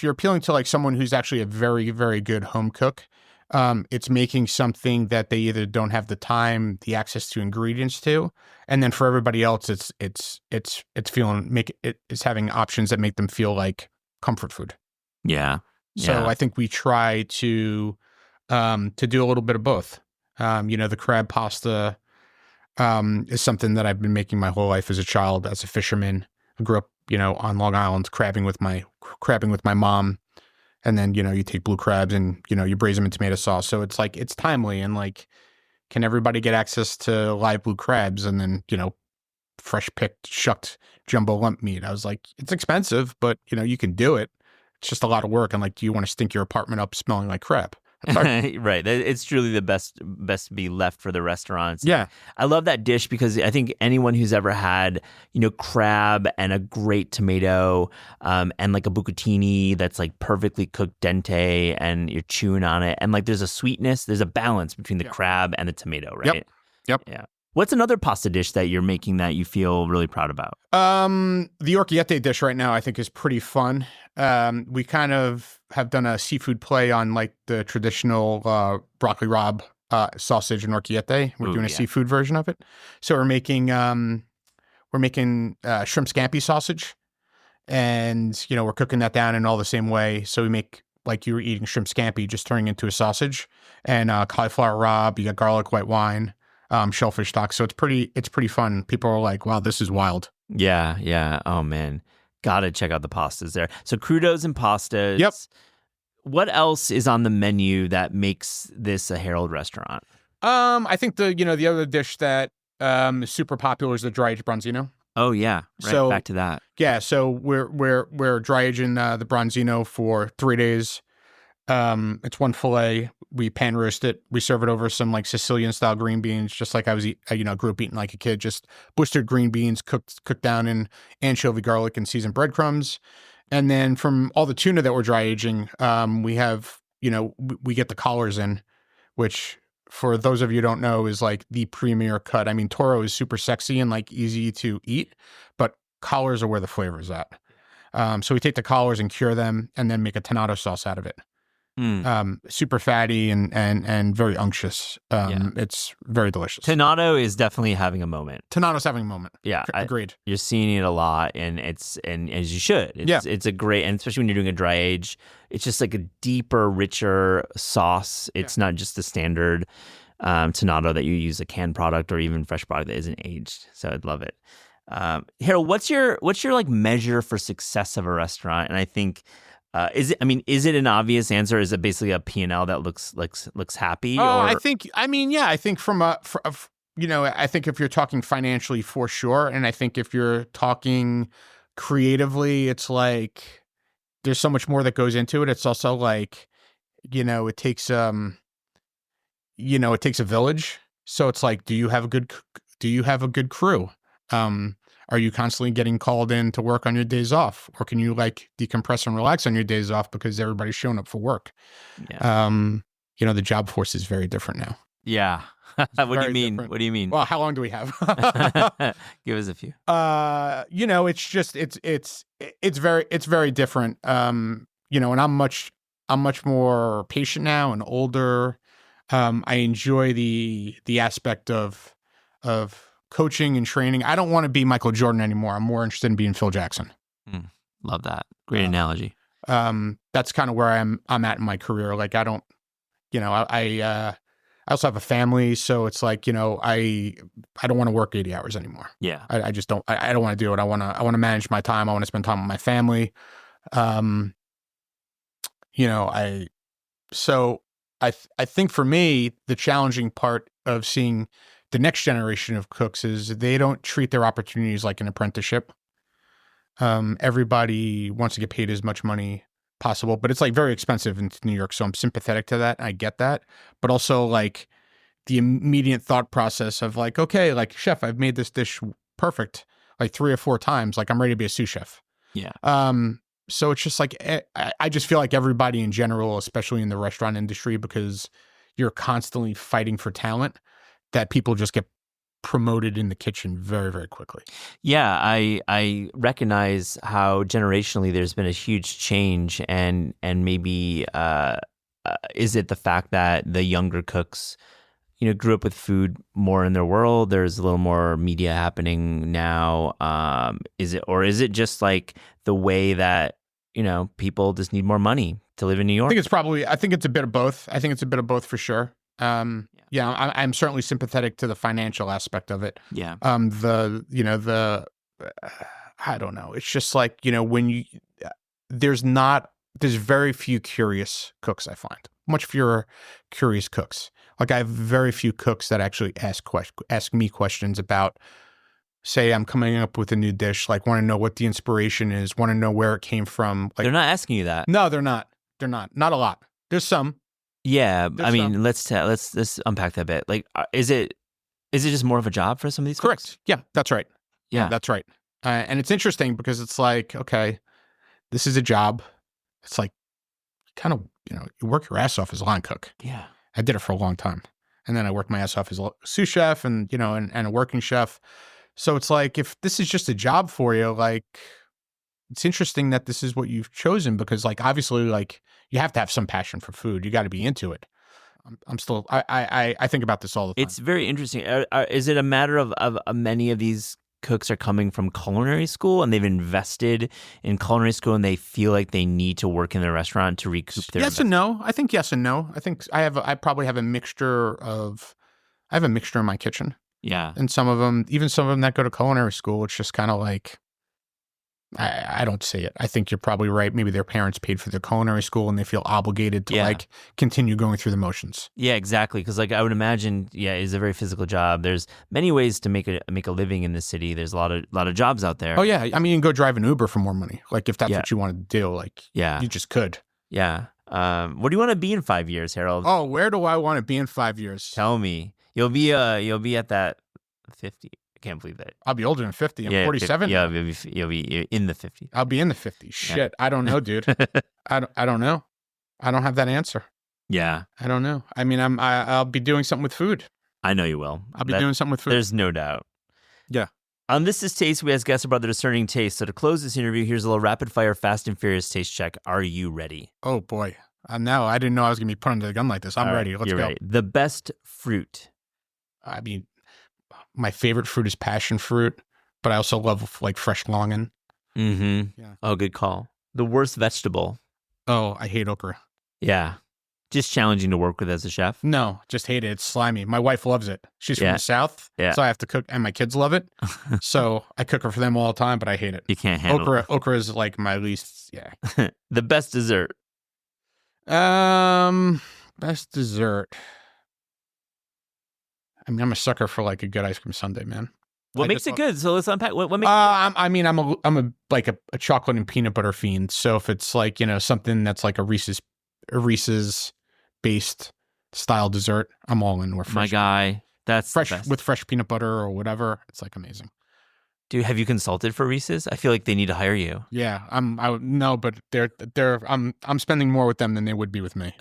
S3: appealing to like someone who's actually a very, very good home cook. It's making something that they either don't have the time, the access to ingredients to, and then for everybody else, it's having options that make them feel like comfort food.
S2: Yeah.
S3: So I think we try to do a little bit of both. The crab pasta is something that I've been making my whole life as a child, as a fisherman. I grew up, on Long Island, crabbing with my mom. And then, you take blue crabs and, you braise them in tomato sauce. So it's like, it's timely, and like, can everybody get access to live blue crabs and then, fresh picked, shucked jumbo lump meat? I was like, it's expensive, but you can do it. It's just a lot of work. And like, do you want to stink your apartment up smelling like crab?
S2: Right. It's truly the best to be left for the restaurants.
S3: Yeah.
S2: I love that dish because I think anyone who's ever had, crab and a great tomato, and like a bucatini that's like perfectly cooked dente, and you're chewing on it, and like there's a sweetness, there's a balance between the crab and the tomato, right?
S3: Yep.
S2: Yeah. What's another pasta dish that you're making that you feel really proud about?
S3: The orchiette dish right now, I think, is pretty fun. We kind of have done a seafood play on like the traditional broccoli rabe sausage and orchiette. We're doing a seafood version of it. So we're making shrimp scampi sausage, and we're cooking that down in all the same way. So we make like you were eating shrimp scampi, just turning into a sausage, and cauliflower rabe. You got garlic, white wine. Shellfish stock. So it's pretty fun. People are like, wow, this is wild.
S2: Yeah. Oh man. Gotta check out the pastas there. So crudos and pastas.
S3: Yep.
S2: What else is on the menu that makes this a Harold restaurant?
S3: I think the other dish that is super popular is the dry aged bronzino.
S2: Oh yeah. Right.
S3: So
S2: back to that.
S3: Yeah. So we're dry aging the bronzino for 3 days. It's one fillet. We pan roast it. We serve it over some like Sicilian style green beans, just like I was, grew up eating like a kid. Just blistered green beans cooked down in anchovy, garlic, and seasoned breadcrumbs. And then from all the tuna that we're dry aging, we have, we get the collars in, which for those of you who don't know is like the premier cut. I mean, toro is super sexy and like easy to eat, but collars are where the flavor is at. So we take the collars and cure them, and then make a tonnato sauce out of it. Super fatty and very unctuous. It's very delicious.
S2: Tonnato is definitely having a moment.
S3: Tonnato's having a moment.
S2: Yeah,
S3: agreed.
S2: You're seeing it a lot, and as you should. It's a great, and especially when you're doing a dry age, it's just like a deeper, richer sauce. It's not just the standard tonnato that you use, a canned product or even fresh product that isn't aged. So I'd love it. Harold, what's your like measure for success of a restaurant? And I think. Is it an obvious answer? Is it basically a P&L that looks happy?
S3: I think I think if you're talking financially, for sure. And I think if you're talking creatively, it's like, there's so much more that goes into it. It's also like, it takes a village. So it's like, do you have a good crew? Are you constantly getting called in to work on your days off? Or can you like decompress and relax on your days off because everybody's showing up for work?
S2: Yeah.
S3: The job force is very different now.
S2: Yeah. What do you mean?
S3: Different.
S2: What do you mean?
S3: Well, how long do we have?
S2: Give us a few.
S3: It's just it's very different. And I'm much more patient now and older. I enjoy the aspect of coaching and training. I don't want to be Michael Jordan anymore. I'm more interested in being Phil Jackson.
S2: Love that. Great analogy.
S3: That's kind of where I'm at in my career. Like, I don't, I also have a family, so it's like, I don't want to work 80 hours anymore.
S2: Yeah.
S3: I just don't. I don't want to do it. I want to manage my time. I want to spend time with my family. I think for me, the challenging part of seeing the next generation of cooks is they don't treat their opportunities like an apprenticeship. Everybody wants to get paid as much money possible, but it's like very expensive in New York. So I'm sympathetic to that. I get that. But also like the immediate thought process of like, okay, like chef, I've made this dish perfect like 3 or 4 times. Like I'm ready to be a sous chef.
S2: Yeah.
S3: So it's just like, I just feel like everybody in general, especially in the restaurant industry, because you're constantly fighting for talent, that people just get promoted in the kitchen very, very quickly.
S2: Yeah, I recognize how generationally there's been a huge change, and maybe is it the fact that the younger cooks, grew up with food more in their world? There's a little more media happening now. Is it just like the way that people just need more money to live in New York?
S3: I think it's a bit of both. I think it's a bit of both for sure. I'm certainly sympathetic to the financial aspect of it.
S2: Yeah.
S3: I don't know. It's just like, when there's very few curious cooks, I find. Much fewer curious cooks. Like I have very few cooks that actually ask me questions about, say I'm coming up with a new dish, like want to know what the inspiration is, want to know where it came from. Like
S2: they're not asking you that.
S3: No, they're not. They're not. Not a lot. There's some.
S2: Yeah,
S3: There's
S2: I mean,
S3: some.
S2: let's unpack that a bit. Like, is it just more of a job for some of these
S3: Correct.
S2: cooks?
S3: Yeah, that's right.
S2: Yeah,
S3: That's right. And it's interesting because it's like, okay, this is a job. It's like kind of, you work your ass off as a line cook.
S2: Yeah.
S3: I did it for a long time. And then I worked my ass off as a sous chef and a working chef. So it's like, if this is just a job for you, like, it's interesting that this is what you've chosen because, like, obviously, like, you have to have some passion for food. You got to be into it. I think about this all the time.
S2: It's very interesting. Is it a matter of many of these cooks are coming from culinary school and they've invested in culinary school and they feel like they need to work in the restaurant to recoup their
S3: Yes and no. I think yes and no. I think I probably have a mixture in my kitchen.
S2: Yeah.
S3: And some of them that go to culinary school, it's just kind of like, I don't see it. I think you're probably right. Maybe their parents paid for their culinary school and they feel obligated to like continue going through the motions.
S2: Yeah, exactly. Because like I would imagine, it's a very physical job. There's many ways to make a living in the city. There's a lot of jobs out there.
S3: Oh yeah, I mean, you can go drive an Uber for more money. Like if that's what you wanted to do, like you just could.
S2: Yeah. What do you want to be in 5 years, Harold?
S3: Oh, where do I want to be in 5 years?
S2: Tell me. You'll be at that 50. I can't believe that.
S3: I'll be older than 50. I'm 47.
S2: Yeah, you'll be in the 50s.
S3: I'll be in the 50s. Shit, I don't know, dude. I don't know. I don't have that answer.
S2: Yeah,
S3: I don't know. I mean, I'll be doing something with food.
S2: I know you will.
S3: I'll be doing something with food.
S2: There's no doubt.
S3: Yeah.
S2: On This Is Taste, we ask guests about their discerning taste. So to close this interview, here's a little rapid fire, fast and furious taste check. Are you ready?
S3: Oh boy. No, I didn't know I was gonna be put under the gun like this. I'm ready. Let's go.
S2: Ready. The best fruit.
S3: I mean, my favorite fruit is passion fruit, but I also love like fresh longan.
S2: Mm-hmm.
S3: Yeah.
S2: Oh, good call. The worst vegetable.
S3: Oh, I hate okra.
S2: Yeah. Just challenging to work with as a chef.
S3: No, just hate it. It's slimy. My wife loves it. She's from the South, so I have to cook, and my kids love it. So I cook her for them all the time, but I hate it.
S2: You can't handle it.
S3: Okra is like my least. Yeah.
S2: The best dessert.
S3: Best dessert. I mean, I'm a sucker for like a good ice cream sundae, man.
S2: What makes it good? So let's unpack. What makes?
S3: I'm a chocolate and peanut butter fiend. So if it's like something that's like a Reese's based style dessert, I'm all in.
S2: My guy, that's
S3: fresh with fresh peanut butter or whatever. It's like amazing.
S2: Dude, have you consulted for Reese's? I feel like they need to hire you.
S3: Yeah, but I'm spending more with them than they would be with me.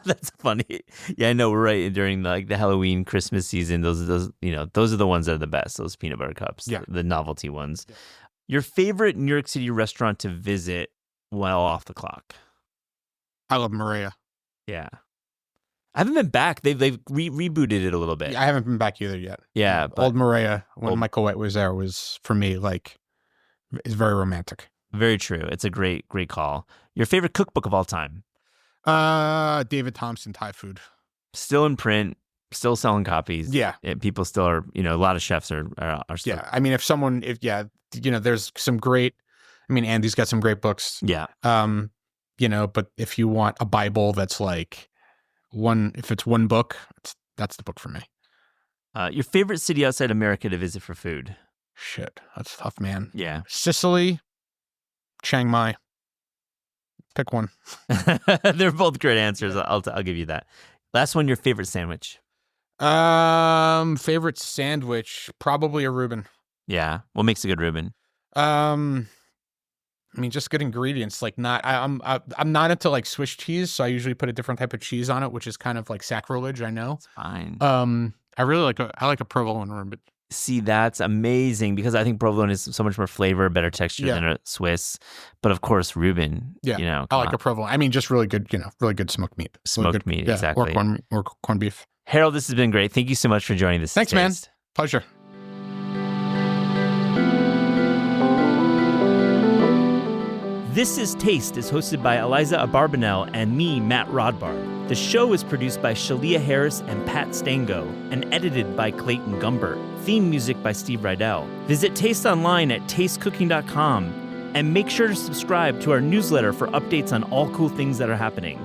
S2: That's funny. Yeah, I know. We're right during the Halloween, Christmas season. Those are the ones that are the best. Those peanut butter cups, the novelty ones. Yeah. Your favorite New York City restaurant to visit while off the clock?
S3: I love Maria.
S2: Yeah. I haven't been back. They've rebooted it a little bit.
S3: Yeah, I haven't been back either yet.
S2: Yeah, but
S3: Old Maria, when Michael White was there, was for me like it's very romantic.
S2: Very true. It's a great call. Your favorite cookbook of all time?
S3: David Thompson, Thai food.
S2: Still in print. Still selling copies.
S3: Yeah,
S2: people still are. A lot of chefs are still.
S3: Yeah, I mean, there's some great. I mean, Andy's got some great books.
S2: Yeah.
S3: But if you want a Bible that's like. If it's one book, that's the book for me.
S2: Your favorite city outside America to visit for food?
S3: Shit, that's tough, man.
S2: Yeah.
S3: Sicily, Chiang Mai. Pick one.
S2: They're both great answers. I'll give you that. Last one, your favorite sandwich?
S3: Favorite sandwich, probably a Reuben.
S2: Yeah. What makes a good Reuben?
S3: I mean, just good ingredients. Like I'm not into like Swiss cheese, so I usually put a different type of cheese on it, which is kind of like sacrilege, I know.
S2: It's fine.
S3: I really like a provolone Reuben.
S2: See, that's amazing because I think provolone is so much more flavor, better texture than a Swiss. But of course, Reuben.
S3: Yeah, I like a provolone. I mean, just really good, really good smoked meat.
S2: Smoked meat, exactly.
S3: Or corned beef.
S2: Harold, this has been great. Thank you so much for joining this.
S3: Thanks, man. Pleasure.
S2: This is Taste is hosted by Eliza Abarbanel and me, Matt Rodbar. The show is produced by Shalia Harris and Pat Stango and edited by Clayton Gumbert. Theme music by Steve Rydell. Visit Taste online at tastecooking.com and make sure to subscribe to our newsletter for updates on all cool things that are happening.